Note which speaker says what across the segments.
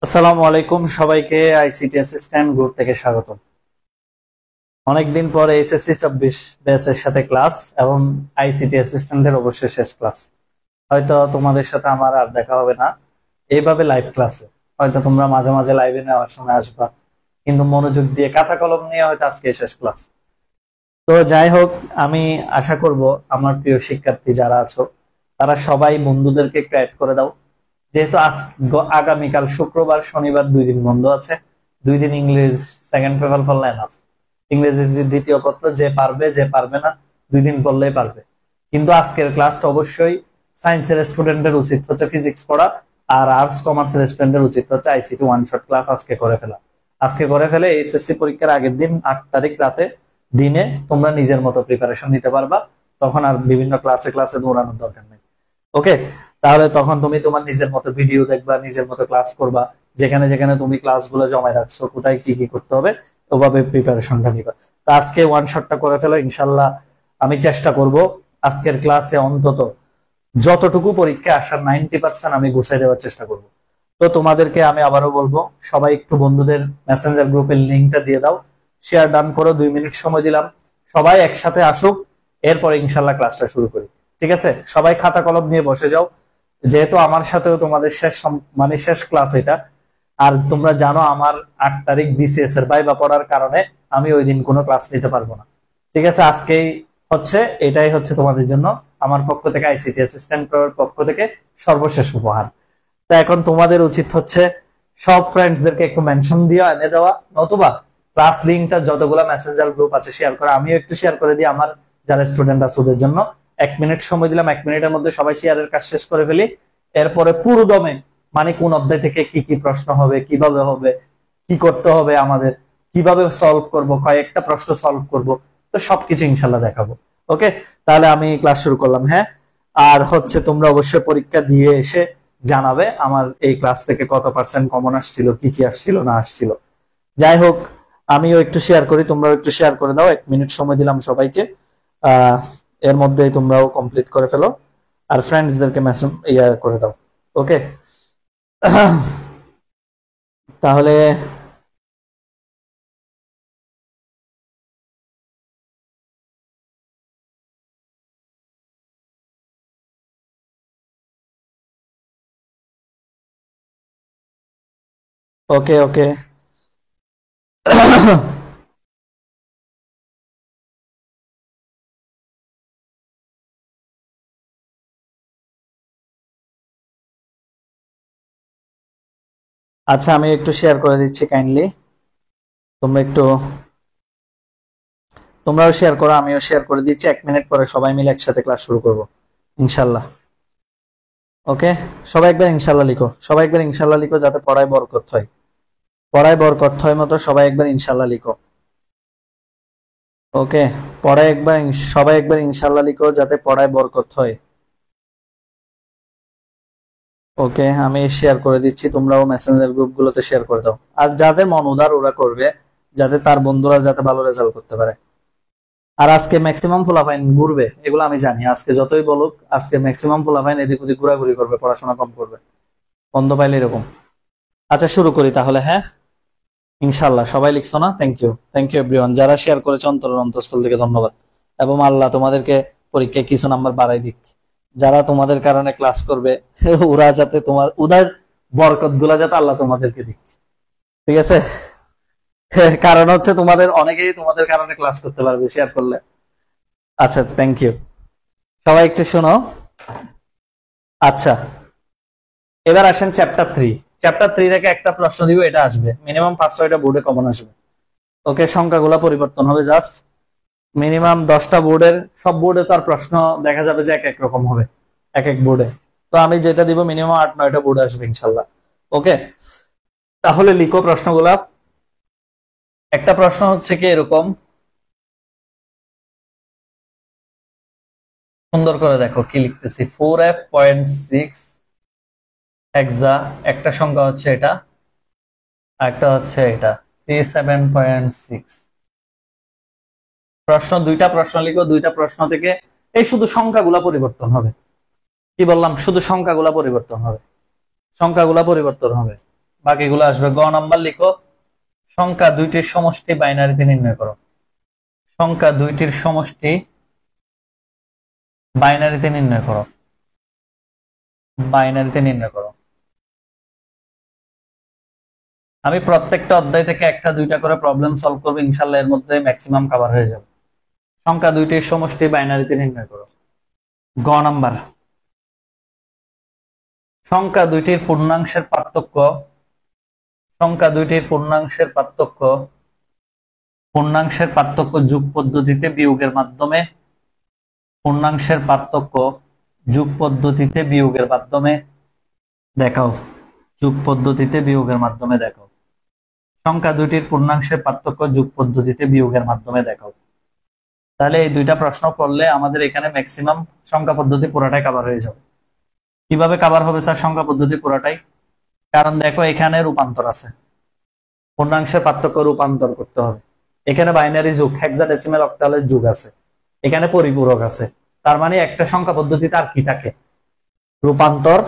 Speaker 1: আসসালামু আলাইকুম সবাইকে আইসিটি অ্যাসিস্ট্যান্ট গ্রুপ থেকে স্বাগত। অনেকদিন পরে এসএসসি 24 ব্যাচের সাথে ক্লাস এবং আইসিটি অ্যাসিস্ট্যান্টের অবশ্যই শেষ ক্লাস। হয়তো তোমাদের সাথে আমার আর দেখা হবে না এইভাবে লাইভ ক্লাসে, হয়তো তোমরা মাঝে মাঝে লাইভে নেওয়ার সময় আসবা, কিন্তু মনোযোগ দিয়ে খাতা কলম নিয়ে হয়তো আজকে শেষ ক্লাস। তো যাই হোক, আমি আশা করব আমার প্রিয় শিক্ষার্থী যারা আছো তারা সবাই বন্ধুদেরকে একটু অ্যাড করে দাও, যেহেতু আগামীকাল শুক্রবার শনিবার 2 দিন বন্ধ আছে। 2 দিন ইংলিশ সেকেন্ড পেপার পড়লে এনাফ। ইংরেজি দ্বিতীয় পত্র যে পারবে যে পারবে না 2 দিন পড়লেই পারবে। কিন্তু আজকের ক্লাসটা অবশ্যই সায়েন্সের স্টুডেন্টের উচিত হচ্ছে ফিজিক্স পড়া, আর আর্টস কমার্সের স্টুডেন্টের উচিত হচ্ছে আইসিটি ওয়ান শট ক্লাস আজকে করে ফেলা। আজকে করে ফেলে এইচএসসি পরীক্ষার আগের দিন 8 তারিখ রাতে দিনে তোমরা নিজের মতো প্রিপারেশন নিতে পারবা, তখন আর বিভিন্ন ক্লাসে ক্লাসে দৌড়ানোর দরকার নেই। ওকে, তাহলে তখন তুমি তোমার নিজের মতো ভিডিও দেখবা, নিজের মতো ক্লাস করবা, যেখানে যেখানে তুমি ক্লাসগুলো জমায় রাখছো কোথায় কি কি করতে হবে ওভাবে প্রিপারেশনটা নিবা। তা আজকে ওয়ান শটটা করে ফেলো ইনশাল্লাহ। আমি চেষ্টা করব আজকের ক্লাসে অন্তত যতটুকু পরীক্ষা আসার 90% আমি গুছাই দেওয়ার চেষ্টা করব। তো তোমাদেরকে আমি আবারও বলবো, সবাই একটু বন্ধুদের মেসেঞ্জার গ্রুপের লিঙ্কটা দিয়ে দাও, শেয়ার ডান করো। 2 মিনিট সময় দিলাম, সবাই একসাথে আসুক, এরপর ইনশাল্লাহ ক্লাসটা শুরু করি। ঠিক আছে, সবাই খাতা কলম নিয়ে বসে যাও, যেহেতু আমার সাথেও তোমাদের শেষ ক্লাস এটা। আর তোমরা জানো আমার 8 তারিখ বিসিএস এর ভাইবা পড়ার কারণে আমি ওই দিন কোনো ক্লাস নিতে পারবো না। ঠিক আছে, আজকেই এটাই হচ্ছে তোমাদের জন্য আমার পক্ষ থেকে, আইসিটি অ্যাসিস্ট্যান্ট পক্ষ থেকে সর্বশেষ উপহার। তো এখন তোমাদের উচিত হচ্ছে সব ফ্রেন্ডসদেরকে একটু মেনশন দিয়ে এনে দেওয়া, নতুবা ক্লাস লিঙ্কটা যতগুলো মেসেঞ্জার গ্রুপ আছে শেয়ার করা। আমিও একটু শেয়ার করে দিই আমার যারা স্টুডেন্ট আছে ওদের জন্য। 1 মিনিট সময় দিলাম, 1 মিনিটের মধ্যে সবাই শেয়ারের কাজ শেষ করে ফেলি। এরপরে পুরো দমে মানে কোন অধ্যায় থেকে কি কি প্রশ্ন হবে, কিভাবে হবে, কি করতে হবে আমাদের, কিভাবে সলভ করব, কয়েকটা প্রশ্ন সলভ করব, তো সবকিছু ইনশাল্লাহ দেখাবো। ওকে, তাহলে আমি ক্লাস শুরু করলাম। হ্যাঁ, আর তোমরা অবশ্যই পরীক্ষা দিয়ে এসে জানাবে আমার এই ক্লাস থেকে কত পার্সেন্ট কমন আসছিল, কি কি আসছিল না আসছিল। যাই হোক, আমিও একটু শেয়ার করি, তোমরাও একটু শেয়ার করে দাও। 1 মিনিট সময় দিলাম সবাইকে, এর মধ্যে তোমরাও কমপ্লিট করে ফেলো আর ফ্রেন্ডসদেরকে মেসেজ করে দাও। ওকে, তাহলে ওকে ওকে আচ্ছা, আমি একটু শেয়ার করে দিচ্ছি কাইন্ডলি। তোমরাও শেয়ার করো, আমিও শেয়ার করে দিচ্ছি। 1 মিনিট পরে সবাই মিলে একসাথে ক্লাস শুরু করব ইনশাল্লাহ। ওকে, সবাই একবার ইনশাল্লাহ লিখো, সবাই একবার ইনশাল্লাহ লিখো, যাতে পড়ায় বরকত হয়। পড়ায় বরকত হয় মতো সবাই একবার ইনশাল্লাহ লিখো। ওকে, সবাই একবার ইনশাল্লাহ লিখো, যাতে পড়ায় বরকত হয়। ওকে, আমি শেয়ার করে দিচ্ছি, তোমরাও মেসেঞ্জার গ্রুপ গুলোতে শেয়ার করে দাও। আর যাদের মন উদার ওরা করবে, যাতে তার বন্ধুরা যাতে ভালো রেজাল্ট করতে পারে। আর আজকে ম্যাক্সিমাম ফুলাফাইন ঘুরবে, এগুলো আমি জানি। আজকে যতই বলুক, আজকে ম্যাক্সিমাম ফুলাফাইন এদিক ওদিক ঘোরাঘুরি করবে, পড়াশোনা কম করবে, বন্ধ পাইলে এরকম। আচ্ছা, শুরু করি তাহলে। হ্যাঁ, ইনশাল্লাহ সবাই লিখছো না? Thank you, thank you everyone, যারা শেয়ার করেছে অন্তরের অন্তঃস্থল থেকে ধন্যবাদ। এবং আল্লাহ তোমাদেরকে পরীক্ষায় কিছু নাম্বার বাড়াই দিক। যারা তোমাদের কারণে ক্লাস করবে ওরা যাতে উদার বরকত গুলা যাতে আল্লাহ তোমাদেরকে দিক। ঠিক আছে, কারণ তোমাদের অনেকেই তোমাদের কারণে ক্লাস করতে পারবে শেয়ার করলে। আচ্ছা, থ্যাংক ইউ, সবাই একটু শোনো। আচ্ছা, এবার আসেন চ্যাপ্টার 3। চ্যাপ্টার 3 থেকে একটা প্রশ্ন দিব, এটা আসবে মিনিমাম 5-6টা বোর্ডে কমন আসবে। ওকে, সংখ্যাগুলা পরিবর্তন হবে জাস্ট। মিনিমাম 10টা বোর্ডের, সব বোর্ডে তো আর প্রশ্ন দেখা যাবে যে এক এক রকম হবে এক এক বোর্ডে। তো আমি যেটা দিব মিনিমাম 8-9টা বোর্ডে আসবে ইনশাল্লাহ। ওকে, তাহলে লিখো প্রশ্নগুলা। একটা প্রশ্ন হচ্ছে কি এরকম, সুন্দর করে দেখো কি লিখতেছি, 4f.6 হেক্সা। একটা সংখ্যা হচ্ছে এটা, একটা হচ্ছে এটা 37.6। দুইটা প্রশ্ন লিখো, দুইটা প্রশ্ন থেকে এই শুধু সংখ্যাগুলা পরিবর্তন হবে। কি বললাম? শুধু সংখ্যাগুলা পরিবর্তন হবে, সংখ্যাগুলা পরিবর্তন হবে। বাকিগুলো আসবে। গ নাম্বার লিখো, সংখ্যা দুইটির সমষ্টি বাইনারিতে নির্ণয় করো। সংখ্যা দুইটির সমষ্টি বাইনারিতে নির্ণয় করো। বাইনারিতে নির্ণয় করো। আমি প্রত্যেকটা অধ্যায় থেকে একটা দুইটা করে প্রবলেম সলভ করবো, ইনশাল্লাহ এর মধ্যে ম্যাক্সিমাম কভার হয়ে যাবে। সংখ্যা দুইটির সমষ্টি বাইনারিতে নির্ণয় করো। গ নাম্বার, সংখ্যা দুইটির পূর্ণাংশের পার্থক্য। সংখ্যা দুইটির পূর্ণাংশের পার্থক্য, পূর্ণাংশের পার্থক্য যোগ পদ্ধতিতে বিয়োগের মাধ্যমে, পূর্ণাংশের পার্থক্য যোগ পদ্ধতিতে বিয়োগের মাধ্যমে দেখাও। যোগ পদ্ধতিতে বিয়োগের মাধ্যমে দেখাও। সংখ্যা দুইটির পূর্ণাংশের পার্থক্য যোগ পদ্ধতিতে বিয়োগের মাধ্যমে দেখাও। তাহলে এই দুইটা প্রশ্ন করলে আমাদের এখানে ম্যাক্সিমাম সংখ্যা পদ্ধতি পুরোটাই কভার হয়ে যাবে। কিভাবে কভার হবে স্যার সংখ্যা পদ্ধতি পুরোটাই? কারণ দেখো এখানে রূপান্তর আছে, পূর্ণাংশের পার্থক্য রূপান্তর করতে হবে। এখানে বাইনারি যুগ, হেক্সাডেসিমাল অক্টালের যুগ আছে, এখানে পরিপূরক আছে। তার মানে একটা সংখ্যা পদ্ধতিতে আর কি থাকে? রূপান্তর,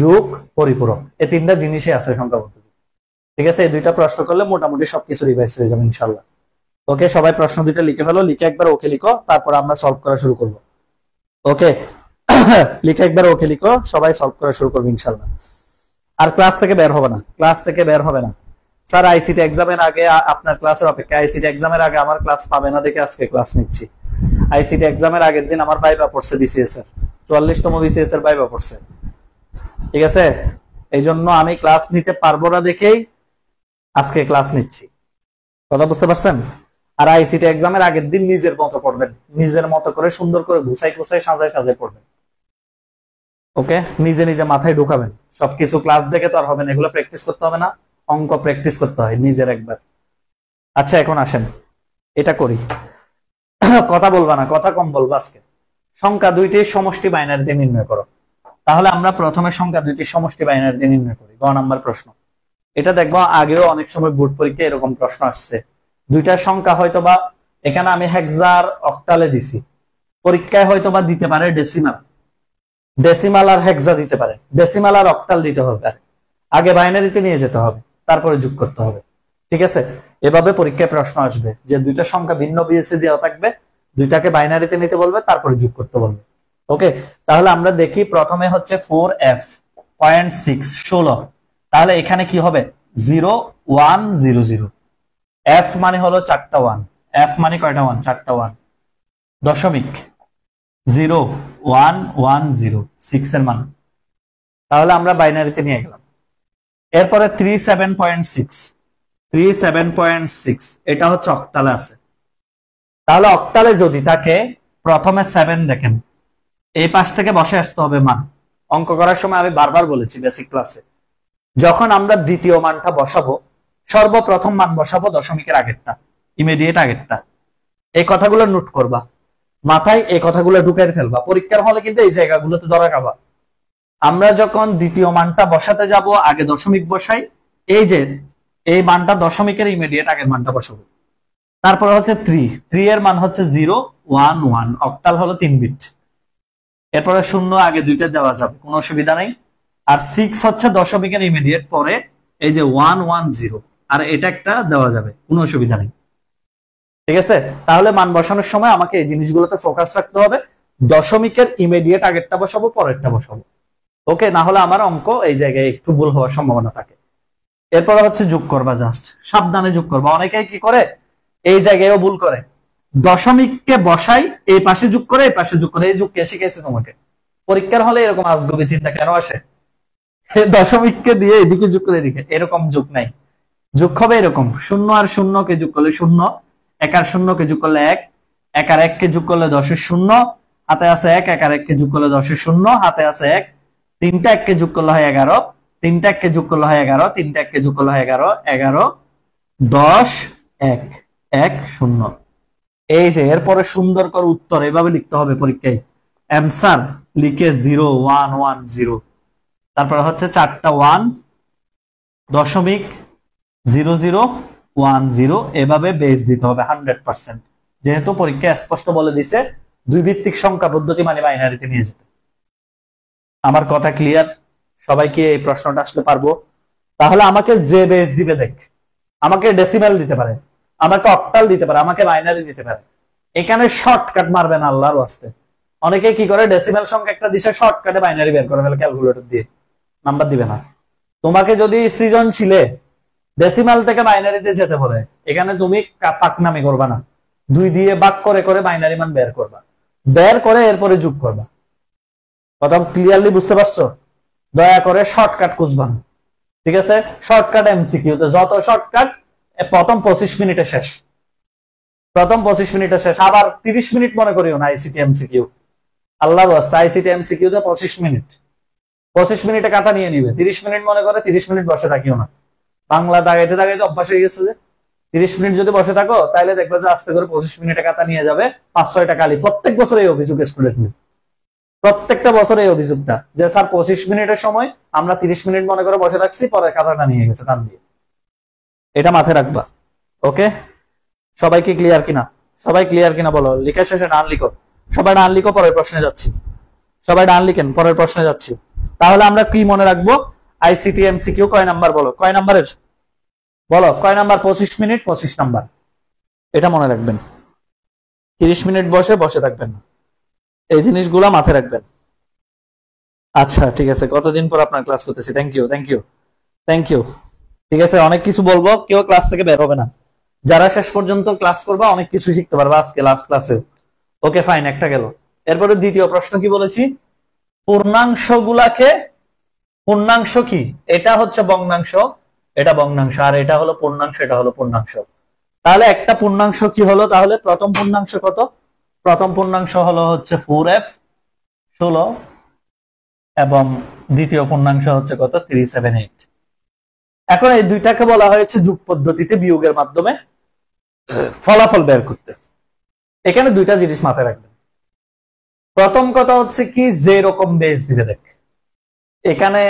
Speaker 1: যুগ, পরিপূরক, এই তিনটা জিনিসই আছে সংখ্যা পদ্ধতি। ঠিক আছে, এই দুইটা প্রশ্ন করলে মোটামুটি সবকিছু রিভাইজ হয়ে যাবে ইনশাল্লাহ। ওকে, সবাই প্রশ্ন দুইটা লিখে ফেলো, লিখে একবার ওকে লিখো, তারপর আমরা সলভ করা শুরু করবো। ওকে, লিখে একবার ওকে লিখো, সবাই সলভ করা শুরু করবো ইনশাল্লাহ। আর ক্লাস থেকে বের হবে না, ক্লাস থেকে বের হবে না। স্যার আইসিটি এক্সামের আগে আপনার ক্লাসের অপেক্ষা, আইসিটি এক্সামের আগে আমার ক্লাস পাবে না দেখে আজকে ক্লাস নিচ্ছি। আইসিটি এক্সামের আগের দিন আমার ভাইবা পড়ছে বিসিএস এর 44তম বিসিএস এর ভাইবা পড়ছে। ঠিক আছে, এই জন্য আমি ক্লাস নিতে পারবো না দেখেই আজকে ক্লাস নিচ্ছি। কথা বুঝতে পারছেন? আর আইসিটি এক্সামের আগের দিন নিজের মতো পড়বেন, নিজের মতো করে সুন্দর করে গুছাই গুছাই সাজায় সাজায় পড়বেন। ওকে, নিজে নিজে মাথায় ঢুকাবেন সবকিছু। ক্লাস দেখে তো আর হবে না, এগুলো প্র্যাকটিস করতে হবে না? অঙ্ক প্র্যাকটিস করতে হয় নিজের একবার। আচ্ছা এখন আসেন এটা করি। কথা বলবা না, কথা কম বলবা আজকে। সংখ্যা দুইটির সমষ্টি বাইনারিতে নির্ণয় করো। তাহলে আমরা প্রথমে সংখ্যা দুইটির সমষ্টি বাইনারিতে নির্ণয় করি। গ নাম্বার প্রশ্ন। এটা দেখবো আগেও অনেক সময় বোর্ড পরীক্ষায় এরকম প্রশ্ন আসছে। দুইটা সংখ্যা হয়তোবা এখানে আমি হেক্সার অক্টালে দিছি, পরীক্ষায় হয়তোবা দিতে পারে ডেসিমাল, ডেসিমাল আর হেক্সা দিতে পারে, ডেসিমাল আর অক্টাল দিতে হবে। আগে বাইনারিতে নিয়ে যেতে হবে, তারপরে যোগ করতে হবে। ঠিক আছে, এভাবে পরীক্ষায় প্রশ্ন আসবে যে দুইটা সংখ্যা ভিন্ন বিএসসি দেওয়া থাকবে, দুইটাকে বাইনারিতে নিতে বলবে, তারপরে যোগ করতে বলবে। ওকে, তাহলে আমরা দেখি প্রথমে হচ্ছে 4f 0.6 তাহলে এখানে কি হবে? 0 1 0 0। f মানে হলো 4টা 1, f মানে কয়টা 1? 4টা 1। দশমিক 0 1 1 0, 6 এর মান। তাহলে আমরা বাইনারিতে নিয়ে গেলাম। এরপরে 37.6, এটা হচ্ছে অক্টালে আছে। তাহলে অক্টালে যদি থাকে, প্রথমে 7 দেখেন, এই পাশ থেকে বসে আসতে হবে মান। অঙ্ক করার সময় আমি বারবার বলেছি বেসিক ক্লাসে, যখন আমরা দ্বিতীয় মানটা বসাবো, সর্বপ্রথম মান বসাবো দশমিকের আগেরটা, ইমিডিয়েট আগেরটা। এই কথাগুলো নোট করবা মাথায়, এই কথাগুলো ঢুকাই ফেলবা। পরীক্ষার হলে কিন্তু এই জায়গাগুলোতে ধরা খাবা। আমরা যখন দ্বিতীয় মানটা বসাতে যাব, আগে দশমিক বসাই, এই যে এই মানটা দশমিকের ইমিডিয়েট আগের মানটা বসাবো। তারপরে হচ্ছে 3 এর মান হচ্ছে 0 1 1, অক্টাল হলো 3 বিট। এরপরে 0 আগে দুইটা দেওয়া যাবে, কোনো অসুবিধা নেই। আর 6 হচ্ছে দশমিকের ইমিডিয়েট পরে, এই যে 1 1 0, আর এটা একটা দেওয়া যাবে, কোনো অসুবিধা নেই। ঠিক আছে, তাহলে মান বসানোর সময় আমাকে এই জিনিসগুলোতে ফোকাস রাখতে হবে। দশমিকের ইমিডিয়েট আগেরটা বসাবো, পরেরটা বসাবো। ওকে, না হলে আমার অঙ্ক এই জায়গায় একটু ভুল হওয়ার সম্ভাবনা থাকে। এরপরে হচ্ছে যোগ করবা, জাস্ট সাবধানে যোগ করবা। অনেকেই কি করে, এই জায়গায়ও ভুল করে, দশমিককে বসাই, এই পাশে যোগ করে, এই পাশে যোগ করে। এই যোগ কে শিখাইছে তোমাকে? পরীক্ষার হলে এরকম আজগুবি চিন্তা কেন আসে? দশমিককে দিয়ে এদিকে যোগ করে, এদিকে, এরকম যোগ নাই। যোগ হবে এরকম, 0 আর 0 কে যোগ করলে 0, 1 আর 0 কে যোগ করলে 1, 1 আর 1 কে যোগ করলে 10 এর 0, হাতে আছে 1, 1 আর 1 কে যোগ করলে 10 এর 0, হাতে আছে 1, 3টা 1 কে যোগ করলে হয় 11, 3টা 1 কে যোগ করলে হয় 11, 3টা 1 কে যোগ করলে হয় 11, 11 10 1 1 0। এই যে এরপরে সুন্দর করে উত্তর এভাবে লিখতে হবে পরীক্ষায়। অ্যান্সার লিখে 0 1 1 0, তারপরে হচ্ছে 4টা 1, দশমিক 0 0 1 0, এভাবে বেস দিতে হবে 100%। যেহেতু পরীক্ষা স্পষ্ট বলে দিছে দুই ভিত্তিক সংখ্যা পদ্ধতি মানে বাইনারিতে নিয়ে যেতে। আমার কথা ক্লিয়ার? সবাইকে এই প্রশ্নটা আসলে পারবো? তাহলে আমাকে যে বেস দিবে দেখ, আমাকে ডেসিমেল দিতে পারে, আমাকে অক্টাল দিতে পারে, আমাকে বাইনারি দিতে পারে। এখানে শর্টকাট মারবেন আল্লাহর ওয়াস্তে। অনেকে কি করে, ডেসিমেল সংখ্যা একটা দিছে, শর্টকাটে বাইনারি বের করে ফেলে ক্যালকুলেটর দিয়ে, নাম্বার দিবে না। তোমাকে যদি সৃজনশীলে ডেসিমাল থেকে বাইনারিতে যেতে বলে, এখানে তুমি পাকনামি করবা না, 2 দিয়ে ভাগ করে করে বাইনারি মান বের করবা, বের করে এরপরে যোগ করবা। কথা ক্লিয়ারলি বুঝতে পারছো? দয়া করে শর্টকাট খুঁজবা না, ঠিক আছে? শর্টকাট এমসিকিউ তে যত শর্টকাট, প্রথম 25 মিনিটে শেষ, প্রথম 25 মিনিটে শেষ। আবার 30 মিনিট মনে করিও না আইসিটি এমসিকিউ, আল্লাহর ওয়াস্তে আইসিটি এমসিকিউ তে 25 মিনিট, 25 মিনিটে কাটা নিয়ে নিবে। 30 মিনিট মনে করে 30 মিনিট বসে থাকিও না। বাংলা দাগাইতে দাগাইতে অভ্যাস হয়ে গেছে যে 30 মিনিট যদি বসে থাকো, তাহলে দেখবে যে আস্তে করে 25 মিনিটে কাটা নিয়ে যাবে 5-6টা কালি। প্রত্যেক বছর এই অভিযোগ স্টুডেন্ট, প্রত্যেকটা বছর এই অভিযোগটা, যে স্যার 25 মিনিটের সময় আমরা 30 মিনিট মনে করে বসে থাকছি, পরে কাটাটা নিয়ে গেছে টান দিয়ে। এটা মাথায় রাখবা, ওকে? সবাইকে ক্লিয়ার কিনা? সবাই ক্লিয়ার কিনা বলো। লিখা শেষে ডান লিখো, সবাই ডান লিখো, পরের প্রশ্নে যাচ্ছি। সবাই ডান লিখেন, পরের প্রশ্নে যাচ্ছি। তাহলে আমরা কি মনে রাখবো? আইসিটি এমসিকিউ কয় নাম্বার বলো? কয় নাম্বারের বলো? কয় নাম্বার? 25 minute, 25 number. এটা মনে রাখবেন। 30 মিনিট বসে বসে থাকবেন না, এই জিনিসগুলো মাথায় রাখবেন। আচ্ছা ঠিক আছে, কতদিন পর আপনার ক্লাস করতেছি। Thank you, thank you, thank you. ঠিক আছে, অনেক কিছু বলবো, কেউ ক্লাস থেকে বের হবে না। যারা শেষ পর্যন্ত ক্লাস করবা অনেক কিছু শিখতে পারবা আজকে লাস্ট ক্লাসে। ওকে ফাইন, একটা গেল। এরপরে দ্বিতীয় প্রশ্ন কি বলেছি? পূর্ণাংশ গুলাকে, পূর্ণাংশ কি? এটা হচ্ছে ভগ্নাংশ, এটা ভগ্নাংশ, আর এটা হলো পূর্ণাংশ, এটা হলো পূর্ণাংশ। তাহলে একটা পূর্ণাংশ কি হলো? তাহলে প্রথম পূর্ণাংশ কত? প্রথম পূর্ণাংশ হলো হচ্ছে 4f 16, এবং দ্বিতীয় পূর্ণাংশ হচ্ছে কত? 378। এখন এই দুইটাকে বলা হয়েছে যোগ পদ্ধতিতে বিয়োগের মাধ্যমে ফলাফল বের করতে। এখানে দুইটা জিনিস মাথায় রাখবেন। প্রথম কথা হচ্ছে কি, যে রকম বেস দিবে দেখ, এখানে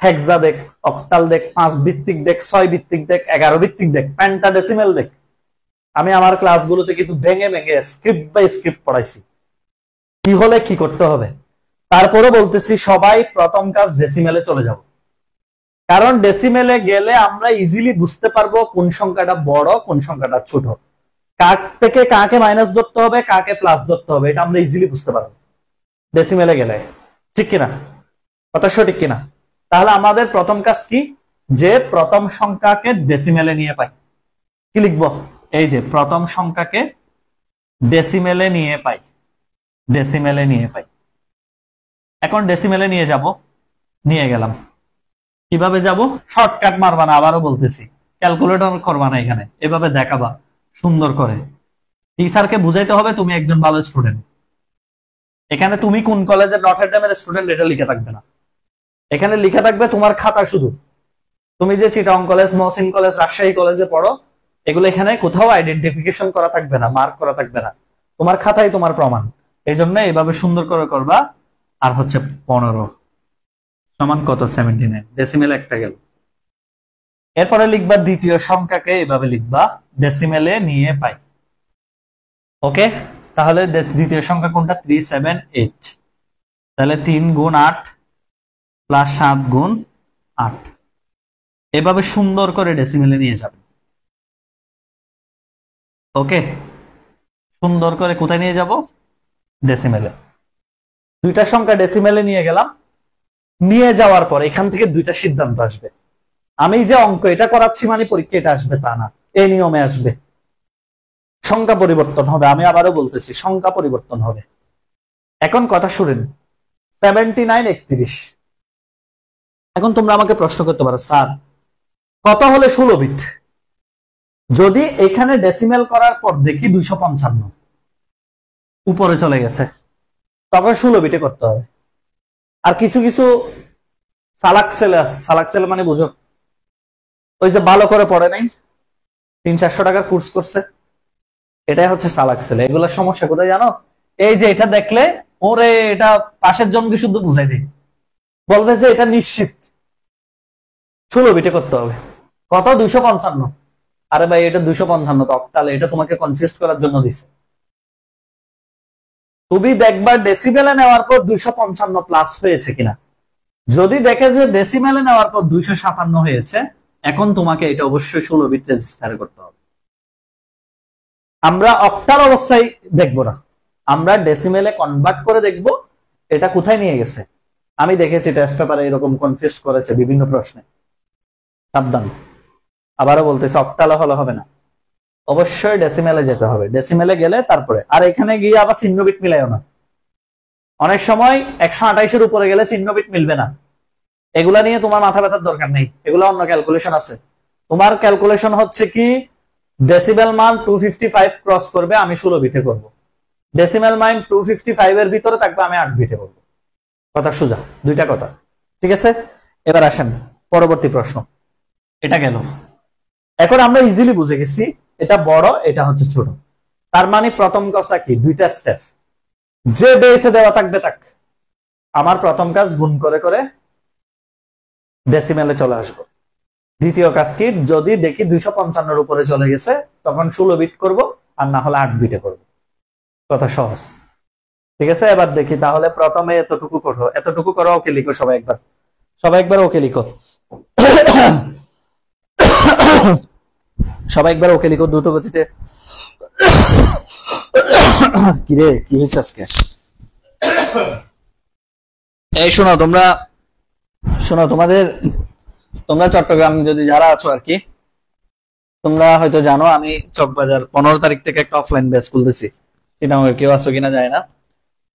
Speaker 1: হেক্সা দেখ, অক্টাল দেখ, 5 ভিত্তিক দেখ, 6 ভিত্তিক দেখ, 11 ভিত্তিক দেখ, পেন্টাডেসিমেল দেখ। আমি আমার ক্লাসগুলোতে কিন্তু ভেঙে ভেঙে স্ক্রিপ্ট বাই স্ক্রিপ্ট পড়াইছি, কি হলে কি করতে হবে। তারপরে বলতেছি সবাই প্রথম কাজ ডেসিমেলে চলে যাব, কারণ ডেসিমেলে গেলে আমরা ইজিলি বুঝতে পারবো কোন সংখ্যাটা বড়, কোন সংখ্যাটা ছোট, কার থেকে কাকে মাইনাস ধরতে হবে, কাকে প্লাস ধরতে হবে, এটা আমরা ইজিলি বুঝতে পারবো ডেসিমেলে গেলে। ঠিক কিনা? কথা সঠিক কিনা? তাহলে আমাদের প্রথম কাজ কি? যে প্রথম সংখ্যাকে ডেসিমেলে নিয়ে পাই। কি লিখবো? এই যে প্রথম সংখ্যাকে ডেসিমেলে নিয়ে পাই, ডেসিমেলে নিয়ে পাই। এখন ডেসিমেলে নিয়ে যাব, নিয়ে গেলাম। কিভাবে যাব? শর্টকাট মারবা না, আবারও বলতেছি, ক্যালকুলেটর করবা না, এখানে এভাবে দেখাবা সুন্দর করে। টিচারকে বুঝাইতে হবে তুমি একজন ভালো স্টুডেন্ট। এখানে তুমি কোন কলেজের, নটরডেমের স্টুডেন্ট এটা লিখে থাকবে না, এখানে লিখে থাকবে তোমার খাতা শুধু। তুমি যে চিটাগং কলেজ, মহসিন কলেজ, রাজশাহী কলেজে পড়ো, এগুলো এখানে কোথাও আইডেন্টিফিকেশন করা থাকবে না, মার্ক করা থাকবে না, তোমার খাতাই তোমার প্রমাণ। এই জন্য এইভাবে সুন্দর করে করবা। আর হচ্ছে 15 সমান কত? 79। ডেসিমেল একটা গেল। এরপরে লিখবা দ্বিতীয় সংখ্যাকে, এভাবে লিখবা ডেসিমেলে নিয়ে পাই। ওকে, তাহলে দ্বিতীয় সংখ্যা কোনটা? 378। তাহলে 3 গুণ 8 প্লাস 7 গুণ 8, এভাবে সুন্দর করে ডেসিমেলে নিয়ে যাবে। ওকে, সুন্দর করে কোথায় নিয়ে যাব? ডেসিমেলে। দুইটা সংখ্যা ডেসিমেলে নিয়ে গেলাম, নিয়ে যাওয়ার পর এখান থেকে দুইটা সিদ্ধান্ত আসবে। আমি যে অঙ্ক এটা করাচ্ছি মানে পরীক্ষা এটা আসবে তা না, এই নিয়মে আসবে। সংখ্যা পরিবর্তন হবে, আমি আবারও বলতেছি সংখ্যা পরিবর্তন হবে। এখন কথা শুনেন, 79 31। এখন তোমরা আমাকে প্রশ্ন করতে পারো, স্যার কত হলে 16 বিট? যদি এখানে ডেসিমেল করার পর দেখি 255 উপরে চলে গেছে, তখন 16 বিটে করতে হবে। আর কিছু কিছু চালাক ছেলে আছে, চালাক ছেলে মানে বুঝো, ওই যে ভালো করে পড়ে নাই, 300-400 টাকার কোর্স করছে, এটাই হচ্ছে চালাক ছেলে। এগুলোর সমস্যা কোথায় জানো? এই যে এটা দেখলে ওরে এটা পাশের জনকে শুধু বুঝাই দিই, বলবে যে এটা নিশ্চিত 16 বিটে করতে হবে। কত? 255। আরে ভাই এটা 255 তো অক্টালে, এটা তোমাকে কনফিউজ করার জন্য দিছে। তুমি দেখবা ডেসিবেলে নেওয়ার পর 255 প্লাস হয়েছে কিনা। যদি দেখে যে ডেসিমেলে নেওয়ার পর 257 হয়েছে, এখন তোমাকে এটা অবশ্যই 16 বিট রেজিস্টারে করতে হবে। আমরা অক্টাল অবস্থায় দেখবো না, আমরা ডেসিমেলে কনভার্ট করে দেখব এটা কোথায় নিয়ে গেছে। আমি দেখেছি টেস্ট পেপারে এরকম কনফিউজ করেছে বিভিন্ন প্রশ্নে। সাবধান, আবারও বলতেছি, অক্টালে হলে হবে না, অবশ্যই ডেসিমেলে যেতে হবে। ডেসিমেলে গেলে তারপরে, আর এখানে গিয়ে আবার চিহ্ন বিট মিলাইও না। অনেক সময় 128-এর উপরে গেলে চিহ্ন বিট মিলবে না, এগুলা নিয়ে তোমার মাথা ব্যথার দরকার নেই, এগুলো অন্য ক্যালকুলেশন আছে। তোমার ক্যালকুলেশন হচ্ছে কি, ডেসিমেল মান 255 ক্রস করবে, আমি 16 বিটে করব। ডেসিমেল মান 255 এর ভিতরে থাকবে, আমি 8 বিটে করব। কথা সোজা, দুইটা কথা, ঠিক আছে। এবার আসেন পরবর্তী প্রশ্ন। এটা গেল। এখন আমরা ইজিলি বুঝে গেছি এটা বড়, এটা হচ্ছে ছোট। তার মানে প্রথম কথা কি, দুইটা স্টেপ, যে বেসে দেওয়া থাকবে তাক আমার প্রথম কাজ গুণ করে করে ডেসিমেলে চলে আসবো। দ্বিতীয় কাজ কি, যদি দেখি 255-এর উপরে চলে গেছে তখন 16 বিট করব, আর না হলে 8 বিটে করব। কথা সহজ, ঠিক আছে। এবার দেখি তাহলে প্রথমে এতটুকু করো, এতটুকু করো, ওকে লিখো সবাই একবার, সবাই একবার ওকে লিখো, সবাই একবার ওকে লিখো দ্রুত গতিতে। কিরে কি হয়েছে আজকে? এই শোনো তোমরা, শোনো তোমরা চট্টগ্রাম যদি যারা আছো আর কি, তোমরা হয়তো জানো আমি চকবাজার 15 তারিখ থেকে একটা অফলাইন ব্যাচ খুলতেছি। সেটা আমাকে কেউ আছো কিনা যায় না।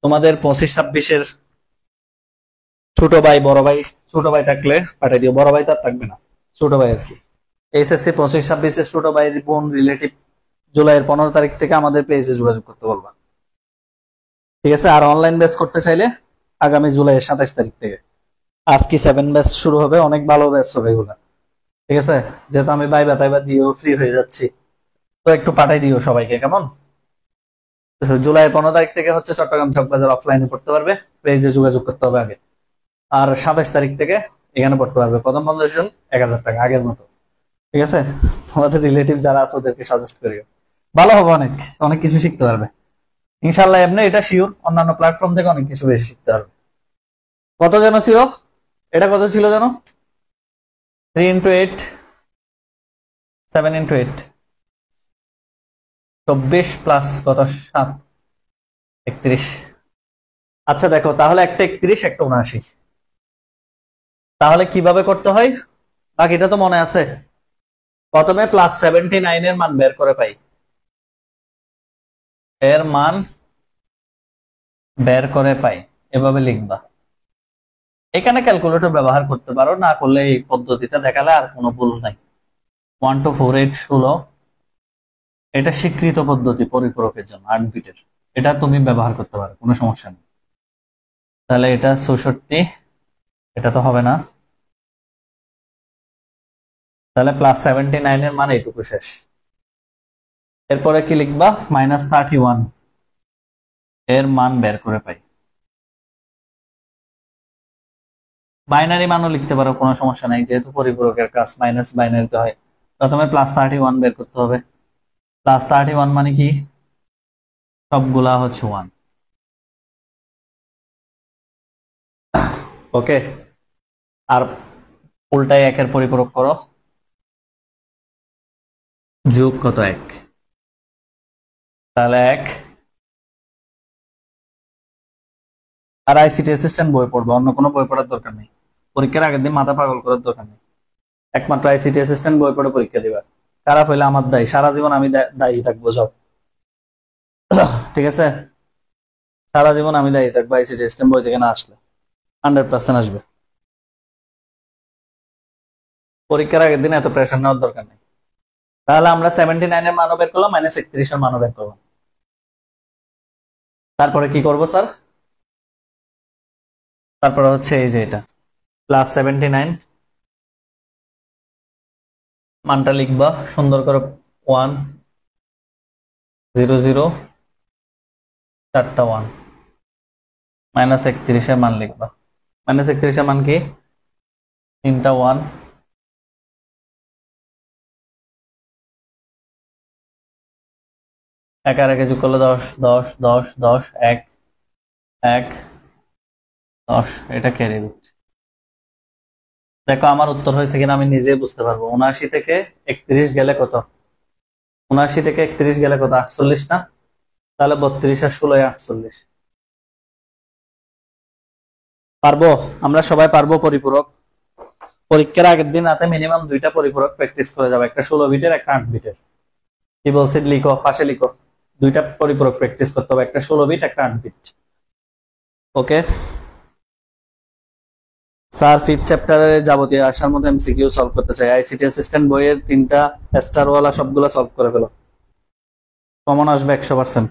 Speaker 1: তোমাদের 25-26-এর ছোট ভাই বড় ভাই, ছোট ভাই থাকলে পাঠাই দিও, বড় ভাই তার থাকবে না, ছোট ভাই আর কি। এইচএসসি 25-26-এর ছোট ভাইয়ের বোন রিলেটিভ জুলাইয়ের 15 তারিখ থেকে আমাদের পেজে যোগাযোগ করতে বলবা, ঠিক আছে। আর অনলাইন ব্যাচ করতে চাইলে আগামী জুলাইয়ের 27 তারিখ থেকে আজকে 7 ব্যাচ শুরু হবে, অনেক ভালো ব্যাচ হবে এগুলা, ঠিক আছে। যেহেতু আমি বাইবা তাইবা দিয়েও ফ্রি হয়ে যাচ্ছি, তো একটু পাঠাই দিও সবাইকে, কেমন। জুলাই 15 তারিখ থেকে হচ্ছে চট্টগ্রাম চকবাজার অফলাইনে পড়তে পারবে, পেজে যোগাযোগ করতে হবে আগে। আর 27 তারিখ থেকে এখানে পড়তে পারবে। প্রথম 50 জন 1000 টাকা আগের মতো, ঠিক আছে। তোমাদের রিলেটিভ যারা আছে ওদেরকে সাজেস্ট করিও, ভালো হবে, অনেক অনেক কিছু শিখতে পারবে ইনশাল্লাহ। এমনি এটা শিওর অন্যান্য প্ল্যাটফর্ম থেকে অনেক কিছু বেশি শিখতে পারবে। কত যেন ছিল এটা, কত ছিল যেন, 3 × 8 7 × 8 24 প্লাস কত 7 31। আচ্ছা দেখো তাহলে একটা 31 একটা 79, তাহলে কিভাবে করতে হয় বাকিটা তো মনে আছে। প্রথমে +79 এর মান বের করে পাই, এর মান বের করে পাই, এভাবে লিখবা। এখানে ক্যালকুলেটর ব্যবহার করতে পারো, না করলে এই পদ্ধতিটা দেখালে আর কোনো ভুল নাই। 1 2 4 8 16, এটা স্বীকৃত পদ্ধতি পরিপূরকের জন্য 8 বিটের, এটা তুমি ব্যবহার করতে পারো, কোনো সমস্যা নেই। তাহলে এটা 64, এটা তো হবে না, তাহলে +79 এর মান এইটুকু শেষ। এরপরে কি লিখবা, -31 এর মান বের করে পাই। বাইনারি মানও লিখতে পারো, কোনো সমস্যা নাই, যেহেতু পরিপূরকের কাজ মাইনাস বাইনারিতে হয়। প্রথমে +31 বের করতে হবে। +31 মানে কি, সবগুলা হচ্ছে 1, ওকে। আর উল্টায় 1-এর পরিপূরক করো, যোগ কত 1, তাহলে 1। আর আইসিটি অ্যাসিস্ট্যান্ট বই পড়বো, অন্য কোনো বই পড়ার দরকার নেই, পরীক্ষার আগের দিন মাথা পাগল করার দরকার নেই। একমাত্র আইসিটি অ্যাসিস্ট্যান্ট বই পড়ে পরীক্ষা দিবা, খারাপ হইলে আমার দায়ী, সারা জীবন আমি দায়ী থাকবো সব, ঠিক আছে। সারা জীবন আমি দায়ী থাকবো আইসিটি অ্যাসিস্ট্যান্ট বই থেকে না আসলে, 100% আসবে। পরীক্ষার আগের দিন এত প্রেশার নেওয়ার দরকার নেই। তাহলে আমরা 79 এর মানও বের করলাম, -31 এর মানও বের করলাম। তারপরে কি করব স্যার, তারপরে হচ্ছে এই যে এটা +79 মানটা লিখবা সুন্দর করে, 1 0 0 4টা 1, -31 এর মান লিখবা। -31 এর মান কি, 3টা 1, একা রেখে যোগ করলে 10 10 10 10 1 1 10, এটা ক্যারি বিট। দেখো আমার উত্তর হয়েছে কিনা আমি নিজে বুঝতে পারবো। ৭৯ থেকে ৩১ গেলে কত? ৭৯ থেকে ৩১ গেলে কত? ৪৮ না? তাহলে ৩২ আর ১৬ ৪৮। পারবো? আমরা সবাই পারবো পরিপূরক? পরীক্ষার আগের দিন রাতে মিনিমাম 2টা পরিপূরক প্র্যাকটিস করে যাবে, একটা 16 বিটের একটা 8 বিটের। কি বলছি লিখো, পাশে লিখো। 2টা পরিপূরক প্র্যাকটিস করতে হবে, একটা 16 বিট একটা 8 বিট। ওকে স্যার, 5th চ্যাপ্টারে যাবতীয় আসার মধ্যে এমসিকিউ সলভ করতে চাই। আইসিটি অ্যাসিস্ট্যান্ট বইয়ের 3টা স্টারওয়ালা সবগুলো সলভ করে ফেলো, কমন আসবে 100%।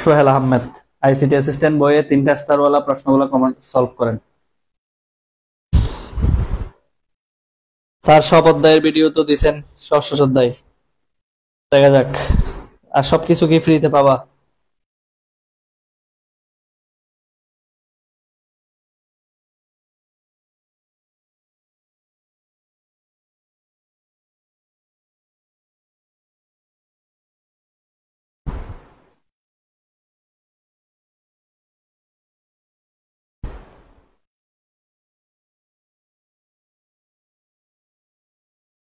Speaker 1: সোহেল আহমেদ, আইসিটি অ্যাসিস্ট্যান্ট বইয়ের 3টা স্টারওয়ালা প্রশ্নগুলো কমন সলভ করেন। স্যার, সব অধ্যায়ের ভিডিও তো দিছেন, ষষ্ঠ অধ্যায়। দেখা যাক। আর সবকিছু কি ফ্রিতে পাবা?